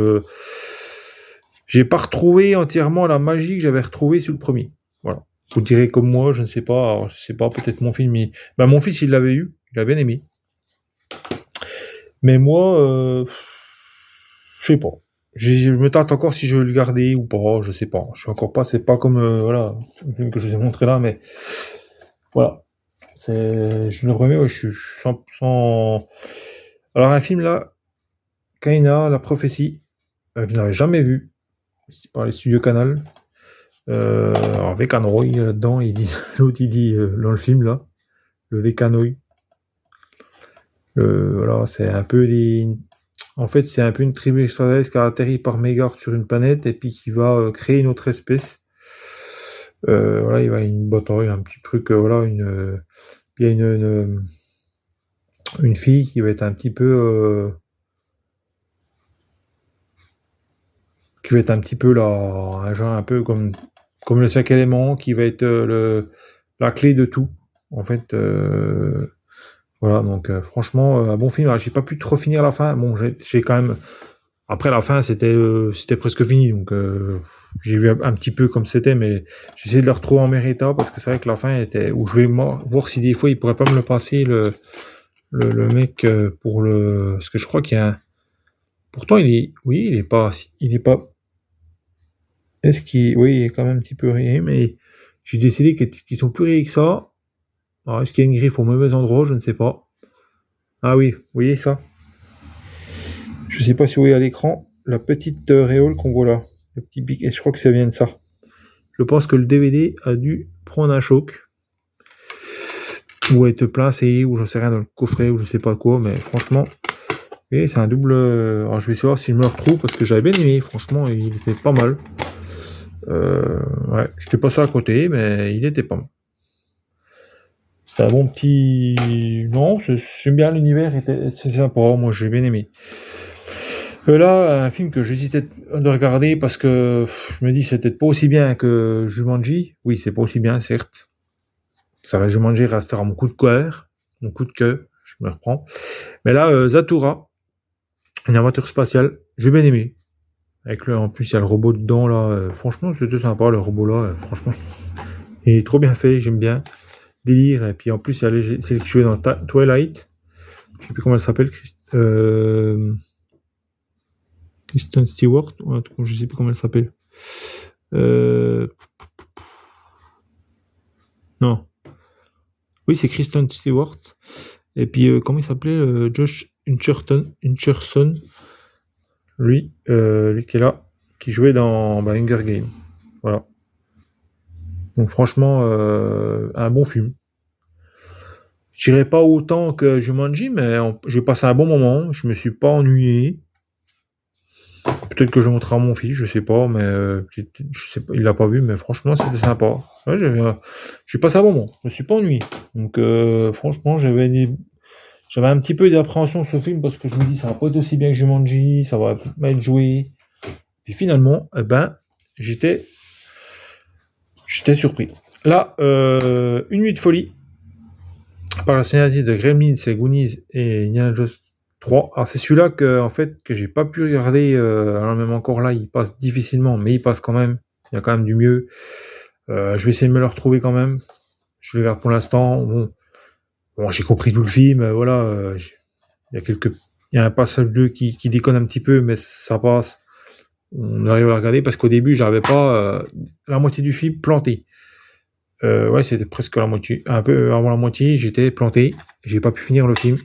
J'ai pas retrouvé entièrement la magie que j'avais retrouvée sur le premier. Voilà. Vous direz comme moi, je ne sais pas. Alors, je sais pas, peut-être mon film. Mon fils, il l'avait eu. Il a bien aimé. Mais moi, je sais pas. Je me tâte encore si je veux le garder ou pas, je sais pas. Je suis encore pas, c'est pas comme voilà, le film que je vous ai montré là, mais voilà. Je le remets, ouais, je suis 100%. Alors un film là, Kaina, La Prophétie, que je n'avais jamais vu. C'est par les studios Canal. Alors Vekanoy là-dedans, l'autre il dit dans le film là, le Vekanoy. Voilà, c'est un peu en fait, c'est un peu une tribu extraterrestre qui a atterri par mégarde sur une planète et puis qui va créer une autre espèce. Voilà, il va y avoir une bataille, un petit truc, voilà, il y a une fille qui va être un petit peu, là, un genre un peu comme le 5 élément, qui va être la clé de tout, en fait. Voilà, donc franchement, un bon film. Alors, j'ai pas pu trop finir la fin. Bon, j'ai quand même. Après la fin, c'était presque fini, donc j'ai vu un petit peu comme c'était, mais j'ai essayé de le retrouver en mérita parce que c'est vrai que la fin était. Où je vais voir si des fois il pourrait pas me le passer le mec pour le. Parce que je crois qu'il y a un. Pourtant, oui, il est pas. Est-ce qu'il. Oui, il est quand même un petit peu rayé, mais j'ai décidé qu'ils sont plus rayés que ça. Alors, est-ce qu'il y a une griffe au mauvais endroit? Je ne sais pas. Ah oui, vous voyez ça? Je ne sais pas si vous voyez à l'écran la petite réole qu'on voit là. Le petit pic, et je crois que ça vient de ça. Je pense que le DVD a dû prendre un choc. Ou être placé, ou j'en sais rien, dans le coffret, ou je sais pas quoi, mais franchement, et c'est un double. Alors je vais savoir si je me le retrouve, parce que j'avais bien aimé, franchement, il était pas mal. Ouais, j'étais passé à côté, mais il était pas mal. C'est un bon petit. Non, j'aime bien l'univers, c'est sympa, moi j'ai bien aimé. Là, un film que j'hésitais de regarder parce que je me dis c'était pas aussi bien que Jumanji. Oui, c'est pas aussi bien, certes. Jumanji restera mon coup de cœur, mon coup de cœur, je me reprends. Mais là, Zathura, une aventure spatiale, j'ai bien aimé. En plus, il y a le robot dedans, là. Franchement, c'était sympa, le robot là. Franchement, il est trop bien fait, j'aime bien. Délire. Et puis en plus, c'est que je jouais dans Twilight. Je sais plus comment elle s'appelle. Kristen Stewart. Je sais plus comment elle s'appelle. Non. Oui, c'est Kristen Stewart. Et puis, comment il s'appelait Josh Hutcherson. Lui qui est là, qui jouait dans Hunger Games. Voilà. Donc franchement, un bon film. Je dirais pas autant que Jumanji, mais j'ai passé un bon moment. Je me suis pas ennuyé. Peut-être que je montrerai à mon fils, je sais pas, mais je sais pas, il l'a pas vu, mais franchement c'était sympa. Ouais, j'ai passé un bon moment. Je me suis pas ennuyé. Donc franchement, j'avais un petit peu d'appréhension sur ce film parce que je me dis ça va pas être aussi bien que Jumanji, ça va mal joué. Puis finalement, j'étais surpris. Là, Une nuit de folie, par la scénario de Gremlins, Goonies et Indiana Jones 3. Alors c'est celui-là que j'ai pas pu regarder. Alors même encore là, il passe difficilement, mais il passe quand même. Il y a quand même du mieux. Je vais essayer de me le retrouver quand même. Je le regarde pour l'instant. Bon, j'ai compris tout le film. Voilà, il y a un passage 2 qui déconne un petit peu, mais ça passe. On arrive à le regarder parce qu'au début, j'arrivais pas la moitié du film planté. Ouais, c'était presque la moitié, un peu avant la moitié, j'étais planté, j'ai pas pu finir le film.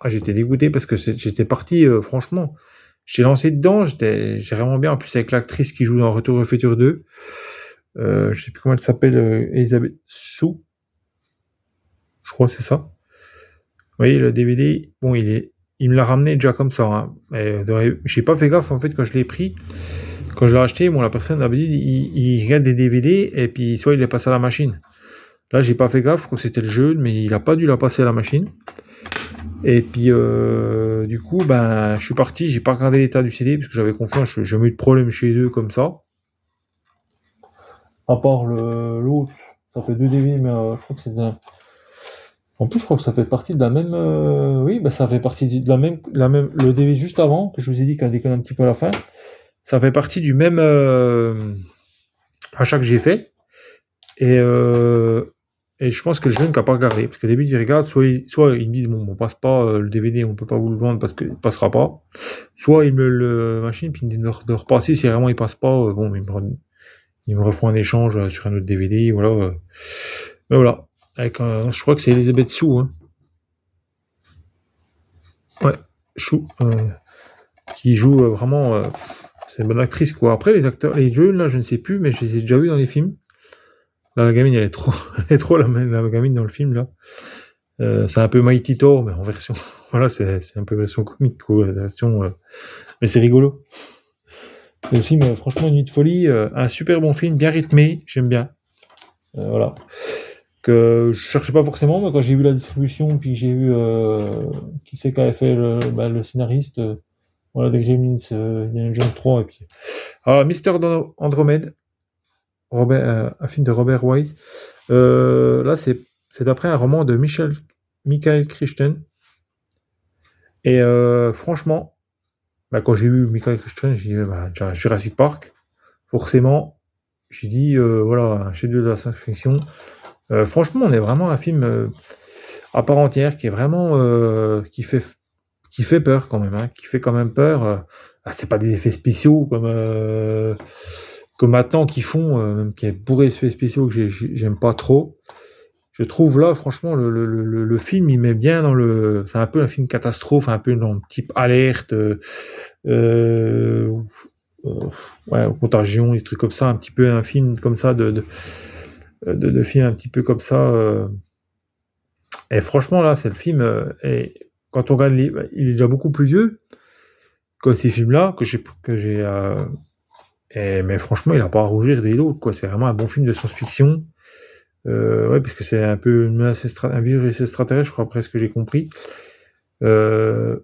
J'étais dégoûté parce que j'étais parti, franchement, j'étais lancé dedans, j'ai vraiment bien, en plus avec l'actrice qui joue dans Retour vers le futur 2, je sais plus comment elle s'appelle, Elisabeth Sue, je crois que c'est ça. Vous voyez, le DVD, bon, il me l'a ramené déjà comme ça, hein. J'ai pas fait gaffe en fait quand je l'ai pris. Quand je l'ai acheté, la personne avait dit il regarde des DVD et puis soit il les passe à la machine. Là, j'ai pas fait gaffe, je crois que c'était le jeu, mais il a pas dû la passer à la machine. Et puis, du coup, je suis parti, j'ai pas regardé l'état du CD parce que j'avais confiance, j'ai jamais eu de problème chez eux comme ça. À part l'autre, ça fait 2 DVD, mais je crois que c'est en plus, je crois que ça fait partie de la même. Oui, ça fait partie de la même. Le DVD juste avant, que je vous ai dit qu'elle déconne un petit peu à la fin, ça fait partie du même achat que j'ai fait. Et je pense que le jeune n'a pas regardé. Parce qu'au début, il regarde, soit ils me disent bon, on passe pas le DVD, on peut pas vous le vendre parce qu'il passera pas. Soit ils me le machine, puis ils me disent de repasser, si vraiment il passe pas, bon, ils me refont un échange sur un autre DVD, voilà. Mais voilà. Je crois que c'est Elisabeth Sue, hein. Ouais, Chou, qui joue vraiment. C'est une bonne actrice, quoi. Après, les jeunes, là, je ne sais plus, mais je les ai déjà vus dans les films. Là, la gamine, elle est trop la gamine dans le film, là. C'est un peu Mighty Thor, mais en version. Voilà, c'est un peu version comique, quoi. Mais c'est rigolo. Le film, franchement, Une nuit de folie, un super bon film, bien rythmé, j'aime bien. Voilà. Que je cherchais pas forcément, mais quand j'ai vu la distribution, puis j'ai vu qui c'est qui avait fait le scénariste, voilà, de Gremlins, Indiana Jones 3, et puis. Alors, Mister Andromède, un film de Robert Wise. Là, c'est d'après un roman de Michael Crichton. Et franchement, quand j'ai vu Michael Crichton, j'ai dit Jurassic Park. Forcément, j'ai dit voilà, un chef-d'œuvre de la science-fiction. Franchement, on est vraiment un film à part entière qui est vraiment qui fait peur quand même, hein, qui fait quand même peur. C'est pas des effets spéciaux comme maintenant qu'ils font, même qui est bourré d'effets spéciaux que j'aime pas trop. Je trouve là, franchement, le film, il met bien dans le. C'est un peu un film catastrophe, un peu dans le type alerte, euh, ouais, contagion, des trucs comme ça, un petit peu un film comme ça, de film un petit peu comme ça. Et franchement, là, c'est le film. Et quand on regarde, il est déjà beaucoup plus vieux que ces films-là, mais franchement, il a pas à rougir des autres, quoi. C'est vraiment un bon film de science-fiction. Ouais, parce que c'est un peu un virus extraterrestre, je crois, après ce que j'ai compris. Euh,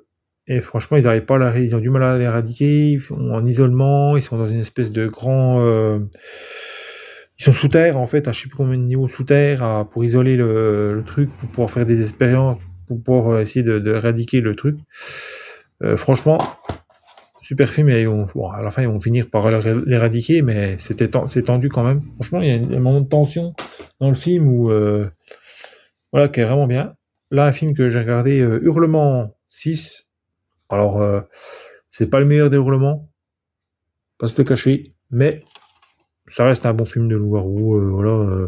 et franchement, ils ont du mal à l'éradiquer. Ils sont en isolement, ils sont dans une espèce de grand. Ils sont sous terre, en fait, à je sais plus combien de niveaux sous terre, pour isoler le truc, pour pouvoir faire des expériences, pour pouvoir essayer de éradiquer le truc. Franchement, super film, et bon, à la fin, ils vont finir par l'éradiquer, mais c'est tendu quand même. Franchement, il y a un moment de tension dans le film où, voilà, qui est vraiment bien. Là, un film que j'ai regardé, Hurlement 6. Alors, c'est pas le meilleur des Hurlements, pas se le cacher, mais ça reste un bon film de loup-garou. Voilà.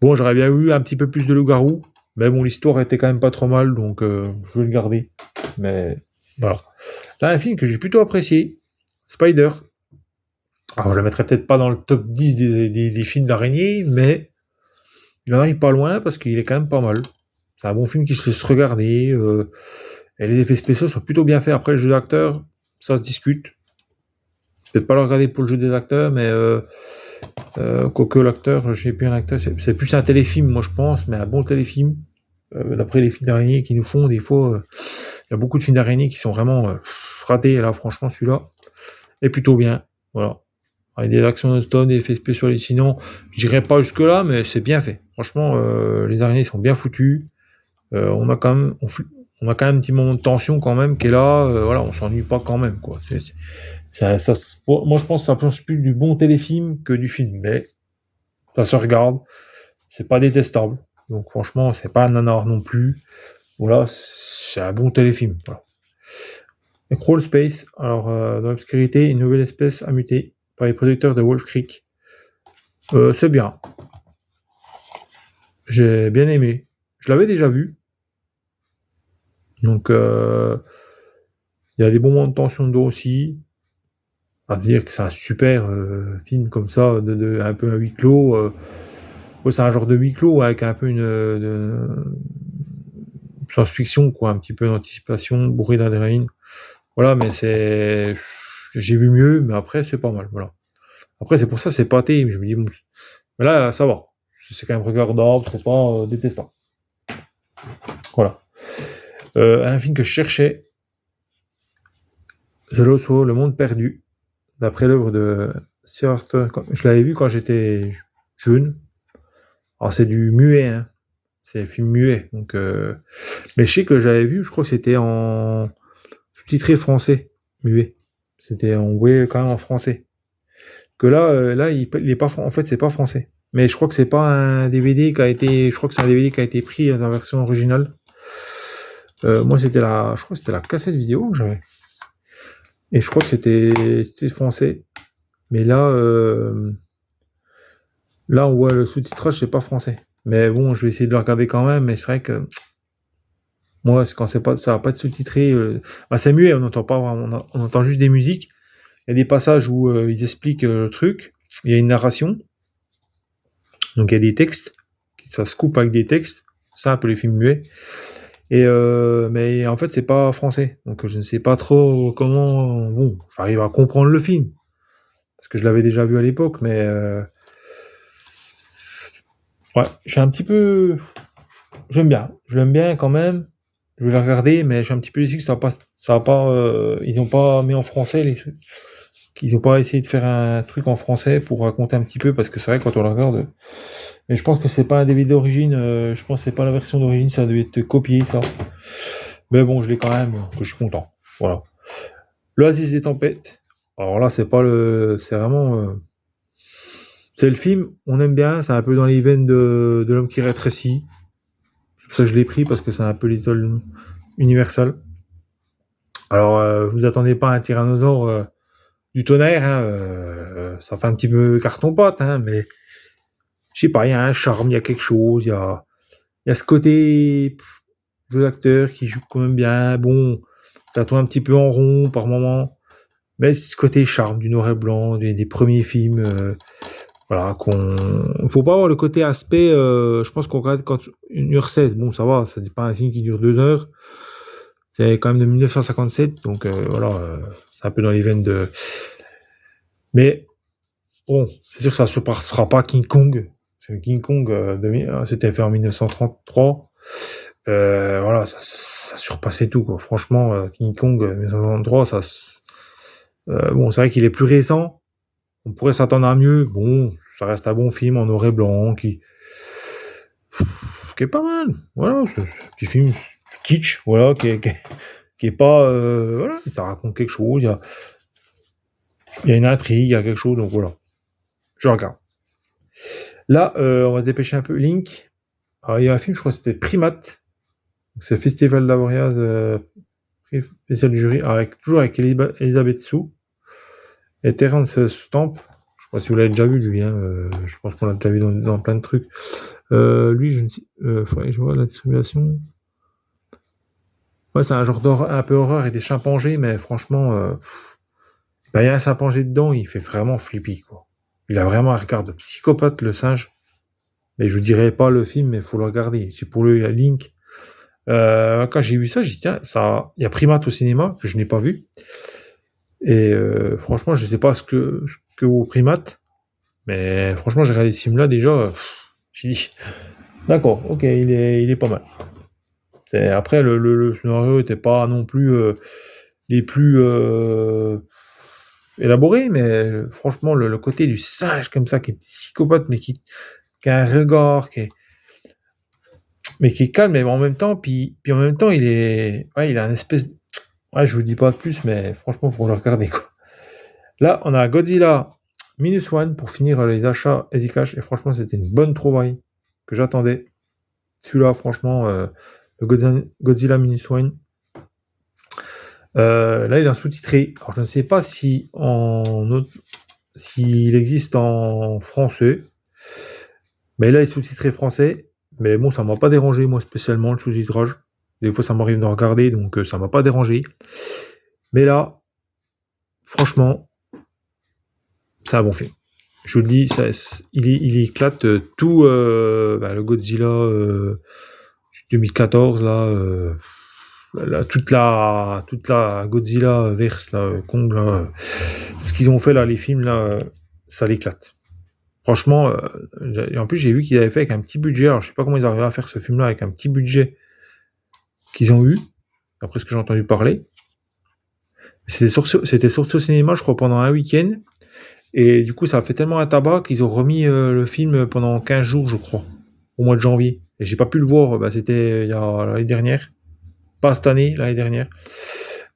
Bon, j'aurais bien eu un petit peu plus de loup-garou, mais bon, l'histoire était quand même pas trop mal, donc je vais le garder. Mais voilà. Là, un film que j'ai plutôt apprécié, Spider. Alors, je le mettrai peut-être pas dans le top 10 des films d'araignée, mais il en arrive pas loin parce qu'il est quand même pas mal. C'est un bon film qui se laisse regarder. Et les effets spéciaux sont plutôt bien faits. Après, le jeu d'acteur, ça se discute. Peut-être pas le regarder pour le jeu des acteurs, mais quoique l'acteur, je sais plus un acteur, c'est plus un téléfilm, moi je pense, mais un bon téléfilm. D'après les films d'araignée qu'ils nous font, des fois, il y a beaucoup de films d'araignée qui sont vraiment ratés. Et là, franchement, celui-là est plutôt bien. Voilà. Avec des actions de tonnes, des effets spéciaux hallucinants. Je dirais pas jusque-là, mais c'est bien fait. Franchement, les araignées sont bien foutues. On a quand même un petit moment de tension quand même qui est là. Voilà, on s'ennuie pas quand même, quoi. Moi, je pense que ça pense plus du bon téléfilm que du film, mais ça se regarde. C'est pas détestable. Donc franchement, c'est pas un nanar non plus. Voilà, c'est un bon téléfilm. Voilà. Et Crawl Space, alors dans l'obscurité, une nouvelle espèce a muté par les producteurs de Wolf Creek. C'est bien. J'ai bien aimé. Je l'avais déjà vu. Donc il y a des bons moments de tension dedans aussi. À dire que c'est un super film comme ça, un peu un huis clos. Ouais, c'est un genre de huis clos avec un peu de science-fiction, quoi, un petit peu d'anticipation, bourré d'adrénaline. Voilà, mais j'ai vu mieux, mais après, c'est pas mal. Voilà. Après, c'est pour ça, c'est pâté. Mais je me dis, bon, mais là, ça va. C'est quand même regardable, c'est pas détestant. Voilà. Un film que je cherchais, The Lost Soul, Le Monde Perdu, d'après l'œuvre de Sir Arthur. Je l'avais vu quand j'étais jeune. Alors, c'est du muet, hein. C'est un film muet. Donc, mais je sais que j'avais vu, je crois que c'était en sous-titré français, muet. On voyait quand même en français. Que là, il est pas, en fait, c'est pas français. Mais je crois que c'est pas un DVD qui a été, je crois que c'est un DVD qui a été pris dans la version originale. Moi, je crois que c'était la cassette vidéo que j'avais. Et je crois que c'était français. Mais là, on voit le sous-titrage, c'est pas français. Mais bon, je vais essayer de le regarder quand même. Mais c'est vrai que moi, quand ça va pas être sous-titré, c'est muet, on n'entend pas, on entend juste des musiques. Il y a des passages où ils expliquent le truc. Il y a une narration. Donc il y a des textes. Ça se coupe avec des textes. C'est un peu les films muets. Mais en fait, c'est pas français. Donc je ne sais pas trop comment. Bon, j'arrive à comprendre le film. Parce que je l'avais déjà vu à l'époque. Mais ouais, je suis un petit peu. J'aime bien. Je l'aime bien quand même. Je vais le regarder, mais je suis un petit peu déçu que ça va pas. Ils n'ont pas mis en français qu'ils n'ont pas essayé de faire un truc en français pour raconter un petit peu, parce que c'est vrai, quand on le regarde. Mais je pense que c'est pas un DVD d'origine, je pense que c'est pas la version d'origine, ça devait être copié, ça. Mais bon, je l'ai quand même, que je suis content. Voilà. L'Oasis des tempêtes. Alors là, c'est vraiment. C'est le film, on aime bien, c'est un peu dans les veines de l'homme qui rétrécit. C'est pour ça que je l'ai pris, parce que c'est un peu l'idole universal. Alors, vous attendez pas à un tyrannosaure du tonnerre, hein, ça fait un petit peu carton-pâte, hein, mais je sais pas, il y a un charme, il y a quelque chose, il y a ce côté jeu d'acteur qui joue quand même bien. Bon, ça tourne un petit peu en rond par moment, mais ce côté charme du noir et blanc, des premiers films, voilà, faut pas avoir le côté aspect, je pense qu'on regarde quand 1h16, bon, ça va, c'est pas un film qui dure 2 heures. C'est quand même de 1957, donc voilà, c'est un peu dans les veines de. Mais bon, c'est sûr que ça ne surpassera pas King Kong. C'est King Kong, c'était fait en 1933. Voilà, ça surpassait tout, quoi. Franchement, King Kong 1933, bon, c'est vrai qu'il est plus récent. On pourrait s'attendre à mieux. Bon, ça reste un bon film en noir et blanc qui est pas mal. Voilà, c'est un petit film kitsch, voilà, qui est pas, voilà, ça raconte quelque chose. Il y a une intrigue, il y a quelque chose, donc voilà. Je regarde. Là, on va se dépêcher un peu. Link. Alors, il y a un film, je crois que c'était Primate. C'est le Festival d'Avoriaz, spécial du jury, toujours avec Elisabeth Sou et Terence Stamp. Je sais pas si vous l'avez déjà vu, lui. Hein, je pense qu'on l'a déjà vu dans plein de trucs. Lui, je ne sais. Faudrait que je vois la distribution. Ouais, c'est un genre un peu horreur et des chimpanzés, mais franchement, il y a un chimpanzé dedans, il fait vraiment flippy, quoi. Il a vraiment un regard de psychopathe, le singe. Mais je vous dirai pas le film, mais il faut le regarder. C'est pour le Link. Quand j'ai vu ça, j'ai dit tiens, il y a Primate au cinéma que je n'ai pas vu. Et franchement, je sais pas ce que vaut Primate, mais franchement, j'ai regardé ce film-là déjà. J'ai dit d'accord, ok, il est pas mal. Après, le scénario n'était pas non plus les plus élaborés, mais franchement, le côté du singe comme ça, qui est psychopathe, mais qui a un regard, mais qui est calme, mais en même temps, puis en même temps, il a un espèce. Ouais, je vous dis pas de plus, mais franchement, faut le regarder, quoi. Là, on a Godzilla Minus One pour finir les achats Easy Cash, et franchement, c'était une bonne trouvaille que j'attendais. Celui-là, franchement, le Godzilla Minus One. Là, il est sous-titré. Alors, je ne sais pas s'il existe en français, mais là, il est sous-titré français. Mais bon, ça m'a pas dérangé, moi, spécialement, le sous-titrage. Des fois, ça m'arrive de regarder, donc ça m'a pas dérangé. Mais là, franchement, c'est un bon film. Je vous le dis, il éclate tout le Godzilla 2014 là, toute la Godzilla verse là, Kong là, ce qu'ils ont fait là, les films là, ça l'éclate. Franchement, en plus j'ai vu qu'ils avaient fait avec un petit budget. Alors je sais pas comment ils arrivaient à faire ce film là avec un petit budget qu'ils ont eu, après ce que j'ai entendu parler. C'était sorti au cinéma, je crois, pendant un week-end. Et du coup, ça a fait tellement un tabac qu'ils ont remis le film pendant 15 jours, je crois, au mois de janvier. Et j'ai pas pu le voir, c'était il y a l'année dernière. Pas cette année, l'année dernière. Au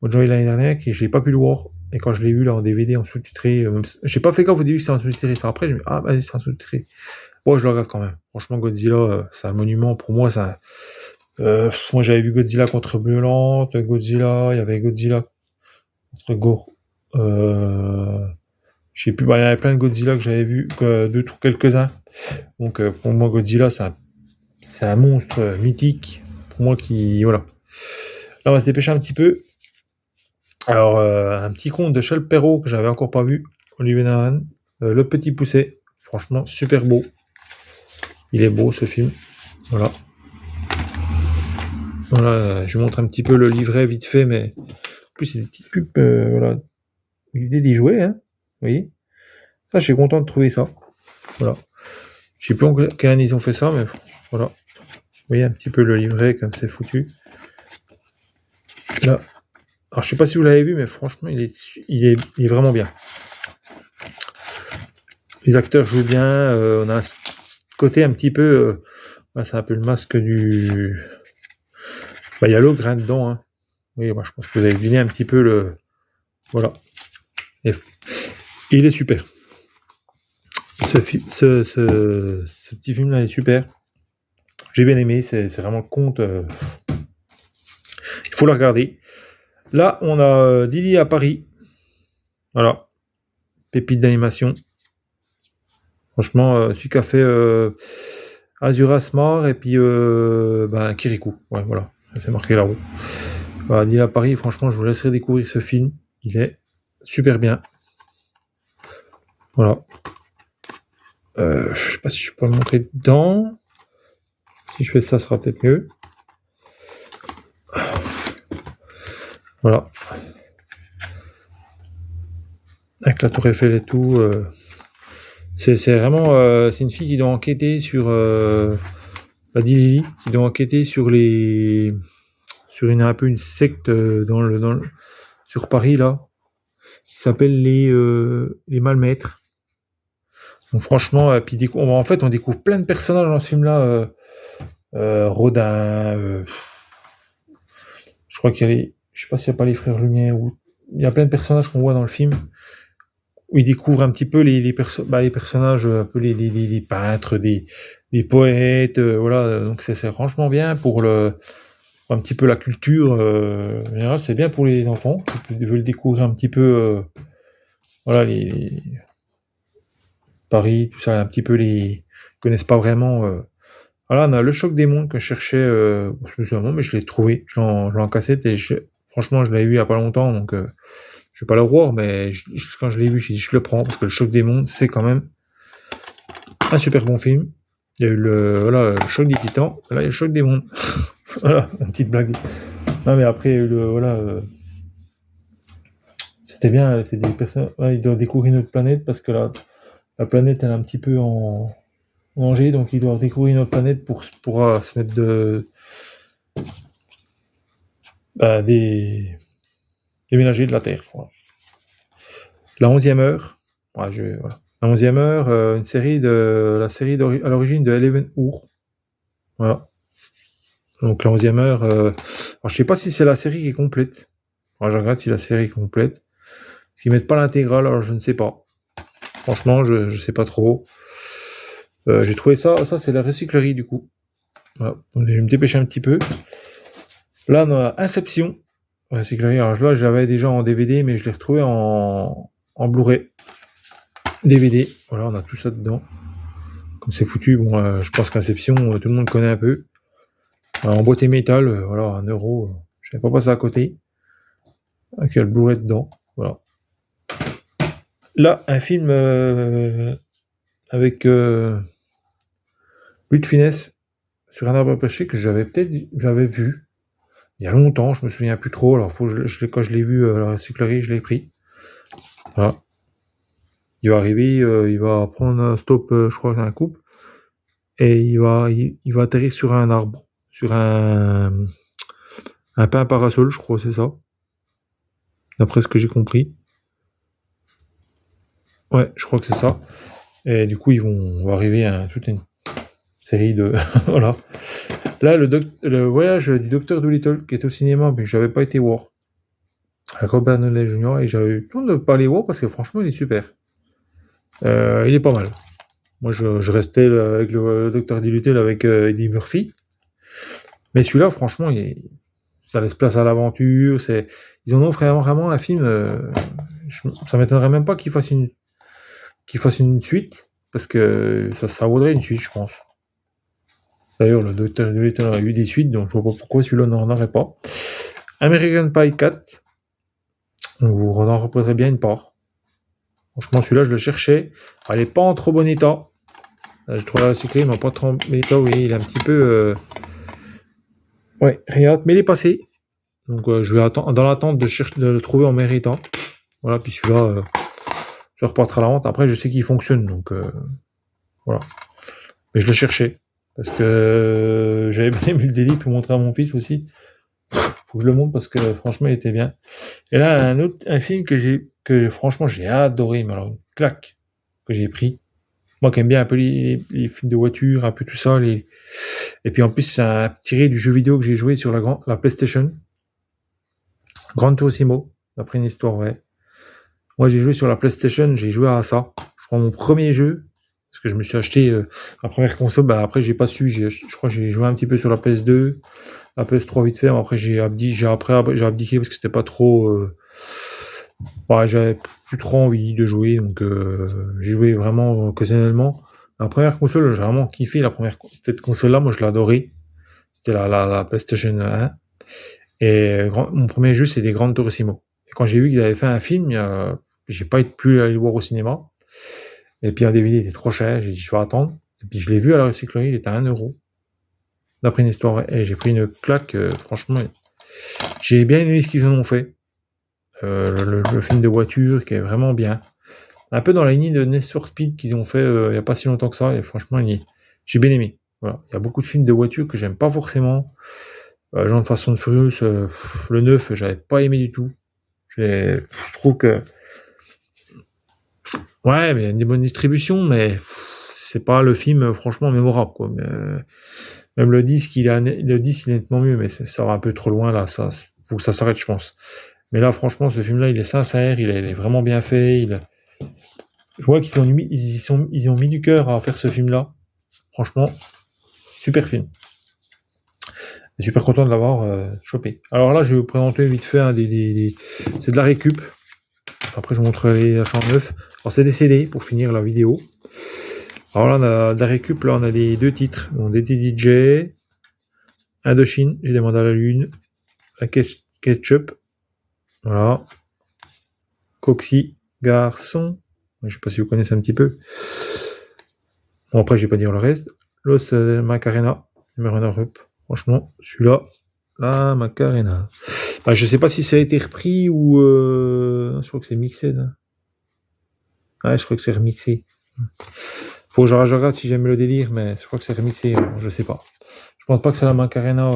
mois de janvier l'année dernière, et j'ai pas pu le voir. Et quand je l'ai vu là en DVD, en sous-titré, j'ai pas fait gaffe au début que c'était en sous-titré. C'est après, je me dis, ah, vas-y, c'est en sous-titré. Bon, je le regarde quand même. Franchement, Godzilla, c'est un monument. Pour moi, moi, j'avais vu Godzilla contre Violente, Godzilla, il y avait Godzilla contre Gore. Je sais plus, il y avait plein de Godzilla que j'avais vu, quelques-uns. Donc pour moi, Godzilla, c'est un monstre mythique. Pour moi, voilà. Là, on va se dépêcher un petit peu. Alors, un petit conte de Charles Perrault que j'avais encore pas vu, Olivier Nahon, Le Petit Poucet. Franchement, super beau. Il est beau ce film. Voilà. Voilà, je vous montre un petit peu le livret vite fait, mais en plus c'est des petites pubs, voilà. L'idée d'y jouer, hein. Vous voyez. Ça, je suis content de trouver ça. Voilà. Je sais plus en quelle année ils ont fait ça, mais voilà. Vous voyez un petit peu le livret comme c'est foutu. Là. Alors je sais pas si vous l'avez vu, mais franchement il est vraiment bien. Les acteurs jouent bien. On a un côté un petit peu. C'est un peu le masque du. Il y a l'ogre dedans. Hein. Oui, moi je pense que vous avez deviné un petit peu le. Voilà. Et il est super. Ce petit film là est super. J'ai bien aimé. C'est vraiment le conte. Il faut le regarder. Là, on a Dili à Paris. Voilà. Pépite d'animation. Franchement, celui qui a fait Azur Asmar et puis Kirikou. Ouais, voilà, c'est marqué là-haut. Voilà, Deal à Paris, franchement, je vous laisserai découvrir ce film. Il est super bien. Voilà. Je sais pas si je peux le montrer dedans. Si je fais ça, ça sera peut-être mieux. Voilà. Avec la tour Eiffel et tout. C'est vraiment... c'est une fille qui doit enquêter sur... la Lily, qui doit enquêter sur les... sur un peu une secte sur Paris, là, qui s'appelle les Malmaîtres. Donc franchement, puis en fait, on découvre plein de personnages dans ce film-là. Rodin, je crois qu'il y a les... Je sais pas s'il n'y a pas les frères Lumière, ou... il y a plein de personnages qu'on voit dans le film, où ils découvrent un petit peu les personnages, un peu les peintres, des poètes, voilà. Donc c'est franchement bien pour un petit peu la culture. En général, c'est bien pour les enfants qui veulent découvrir un petit peu, voilà, les Paris, tout ça, un petit peu les connaissent pas vraiment. Voilà, on a Le Choc des Mondes que je cherchais, je me souviens, mais je l'ai trouvé, je l'ai en cassette et franchement, je l'avais vu il y a pas longtemps, donc je vais pas le revoir, mais quand je l'ai vu, j'ai dit je le prends parce que Le Choc des Mondes, c'est quand même un super bon film. Il y a eu le Choc des Titans, là il y a Le Choc des Mondes. Voilà, une petite blague. Non mais après c'était bien, c'est des personnes, ils doivent découvrir notre planète parce que la planète elle est un petit peu en danger, donc ils doivent découvrir notre planète pour se mettre déménager de la Terre. Voilà. La 11e heure, voilà. La 11e heure, une série la série à l'origine de Eleven Hour. Voilà. Donc la 11e heure, alors je sais pas si c'est la série qui est complète. Alors je regarde si la série est complète. S'ils mettent pas l'intégrale, alors je ne sais pas. Franchement, je sais pas trop. J'ai trouvé ça c'est la recyclerie du coup. Voilà. Donc je vais me dépêcher un petit peu. Là on a Inception. Recyclerie, alors là j'avais déjà en DVD, mais je l'ai retrouvé en Blu-ray. DVD, voilà, on a tout ça dedans. Comme c'est foutu, bon, je pense qu'Inception, tout le monde connaît un peu. Alors, en boîte et métal, voilà, 1€, je n'avais pas passé à côté. Avec le Blu-ray dedans, voilà. Là, un film avec Louis de Funès sur Un arbre perché que j'avais vu il y a longtemps, je me souviens plus trop. Alors quand je l'ai vu à la recyclerie, je l'ai pris. Voilà. Il va arriver, il va prendre un stop, je crois que c'est un couple, et il va atterrir sur un arbre, sur un pain parasol, je crois, c'est ça, d'après ce que j'ai compris. Ouais, je crois que c'est ça. Et du coup, on va arriver à toute une série de voilà. Là, le voyage du Docteur Dolittle qui est au cinéma, mais j'avais pas été voir. Avec Robert Downey Jr. et j'avais eu le temps de pas aller voir parce que franchement, il est super. Il est pas mal. Moi, je restais avec le Docteur Dolittle avec Eddie Murphy. Mais celui-là, franchement, ça laisse place à l'aventure. Ils en ont vraiment un film. Ça m'étonnerait même pas qu'il fasse une suite, parce que ça vaudrait une suite, je pense. D'ailleurs, le Docteur Dolittle a eu des suites, donc je vois pas pourquoi celui-là n'en aurait pas. American Pie 4. Vous en reprendrez bien une part. Franchement, celui-là, je le cherchais. Il n'est pas en trop bon état. Je trouve la sécurité, mais pas trop bon état. Oui, il est un petit peu. Ouais, rien, mais il est passé. Donc, je vais attendre, dans l'attente de le trouver en meilleur état. Voilà, puis celui-là, je repartira à la vente. Après, je sais qu'il fonctionne, donc voilà. Mais je le cherchais. Parce que j'avais bien aimé le délit pour montrer à mon fils aussi. Faut que je le montre parce que franchement il était bien. Et là un film que franchement j'ai adoré, mais alors une claque que j'ai pris. Moi qui aime bien un peu les films de voiture, un peu tout ça. Et puis en plus c'est tiré du jeu vidéo que j'ai joué sur la PlayStation. Gran Turismo, d'après une histoire vraie. Moi j'ai joué sur la PlayStation, j'ai joué à ça. Je crois mon premier jeu. Parce que je me suis acheté ma première console, après j'ai pas su, je crois que j'ai joué un petit peu sur la PS2, la PS3 vite fait, mais après j'ai abdiqué parce que c'était pas trop... plus trop envie de jouer, donc j'ai joué vraiment occasionnellement. La première console, j'ai vraiment kiffé cette console-là, moi je l'adorais. C'était la PlayStation 1. Et mon premier jeu, c'était Gran Turismo. Et quand j'ai vu qu'ils avaient fait un film, j'ai pas pu aller le voir au cinéma. Et puis un DVD était trop cher, j'ai dit je vais attendre. Et puis je l'ai vu à la recyclerie, il était à 1€. D'après une histoire, et j'ai pris une claque, franchement. J'ai bien aimé ce qu'ils en ont fait. Le film de voiture qui est vraiment bien. Un peu dans la lignée de Need for Speed qu'ils ont fait il n'y a pas si longtemps que ça, et franchement, j'ai bien aimé. Voilà. Il y a beaucoup de films de voiture que j'aime pas forcément. Genre de Fast and Furious, le 9, j'avais pas aimé du tout. Je trouve que. Ouais, mais il y a une bonne distribution, mais c'est pas le film franchement mémorable, quoi. Mais, même le disque, il est nettement mieux, mais ça va un peu trop loin là. Ça, faut que ça s'arrête, je pense. Mais là, franchement, ce film-là, il est sincère, il est vraiment bien fait. Je vois qu'ils ont mis du cœur à faire ce film-là. Franchement, super film. Je suis super content de l'avoir chopé. Alors là, je vais vous présenter vite fait c'est de la récup. Après, je vous montrerai les achats en neuf. Alors, c'est des CD pour finir la vidéo. Alors là, on a de la récup. Là, on a les 2 titres. Donc, des DJ, Indochine, j'ai demandé à la lune, la Ketchup, voilà, Coxy, Garçon, je sais pas si vous connaissez un petit peu. Bon, après, je vais pas dire le reste. Los Macarena, numéro 1 Europe. Franchement, celui-là, la Macarena. Bah, je sais pas si ça a été repris ou. Je crois que c'est mixé. Là. Ouais, je crois que c'est remixé. Faut que je regarde si j'aime le délire, mais je crois que c'est remixé. Je sais pas. Je pense pas que c'est la Macarena.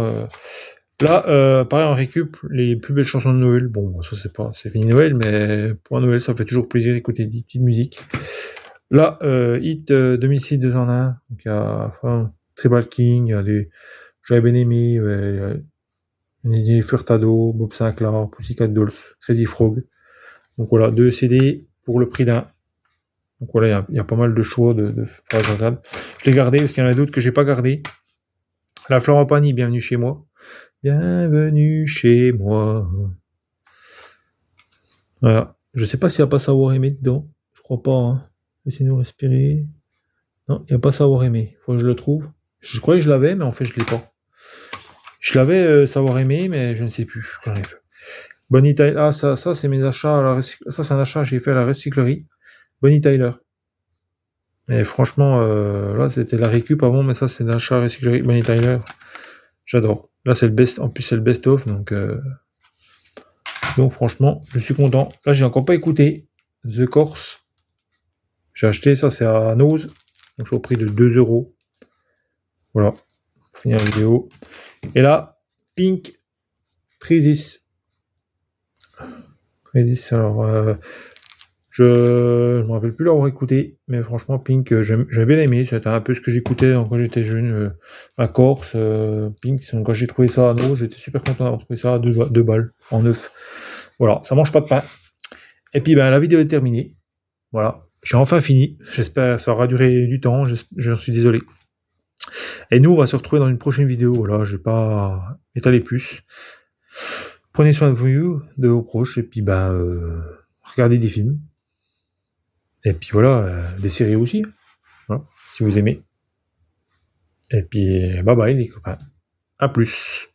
Là, pareil, on récup les plus belles chansons de Noël. Bon, ça c'est fini Noël, mais pour Noël, ça fait toujours plaisir d'écouter des petites musiques. Là, hit 2006 2 en 1. Donc il y a Tribal King, il y a j'avais bien aimé, les Furtado, Bob Sinclair, Pussycat Dolls, Crazy Frog. Donc voilà, 2 CD pour le prix d'un. Donc voilà, il y a pas mal de choix de phrases regardables. Je l'ai gardé parce qu'il y en a d'autres que j'ai pas gardé. La Flora Pani, bienvenue chez moi. Bienvenue chez moi. Voilà. Je sais pas s'il n'y a pas savoir aimer dedans. Je crois pas. Hein. Laissez-nous respirer. Non, il n'y a pas savoir aimer. Faut que je le trouve. Je croyais que je l'avais, mais en fait, je l'ai pas. Je l'avais savoir aimer, mais je ne sais plus. J'arrive. Bonnie Tyler. Ah, ça c'est mes achats. Ça, c'est un achat que j'ai fait à la recyclerie. Bonnie Tyler. Et franchement, là, c'était la récup avant, mais ça, c'est l'achat à la recyclerie. Bonnie Tyler. J'adore. Là, c'est le best. En plus, c'est le best-of. Donc franchement, je suis content. Là, j'ai encore pas écouté The Corse. J'ai acheté ça, c'est à Nose. Donc c'est au prix de 2€. Voilà. Pour finir la vidéo. Et là, Pink Trizis. Alors, je me rappelle plus l'avoir écouté, mais franchement, Pink, j'ai bien aimé. C'était un peu ce que j'écoutais quand j'étais jeune. À Corse, Pink. Quand j'ai trouvé ça à Nose, j'étais super content d'avoir trouvé ça à 2 balles en neuf. Voilà, ça mange pas de pain. Et puis, la vidéo est terminée. Voilà, j'ai enfin fini. J'espère que ça aura duré du temps. J'en suis désolé. Et nous, on va se retrouver dans une prochaine vidéo. Voilà, je vais pas étaler plus. Prenez soin de vous, de vos proches, et puis regardez des films. Et puis voilà, des séries aussi. Voilà, si vous aimez. Et puis bye bye les copains. À plus.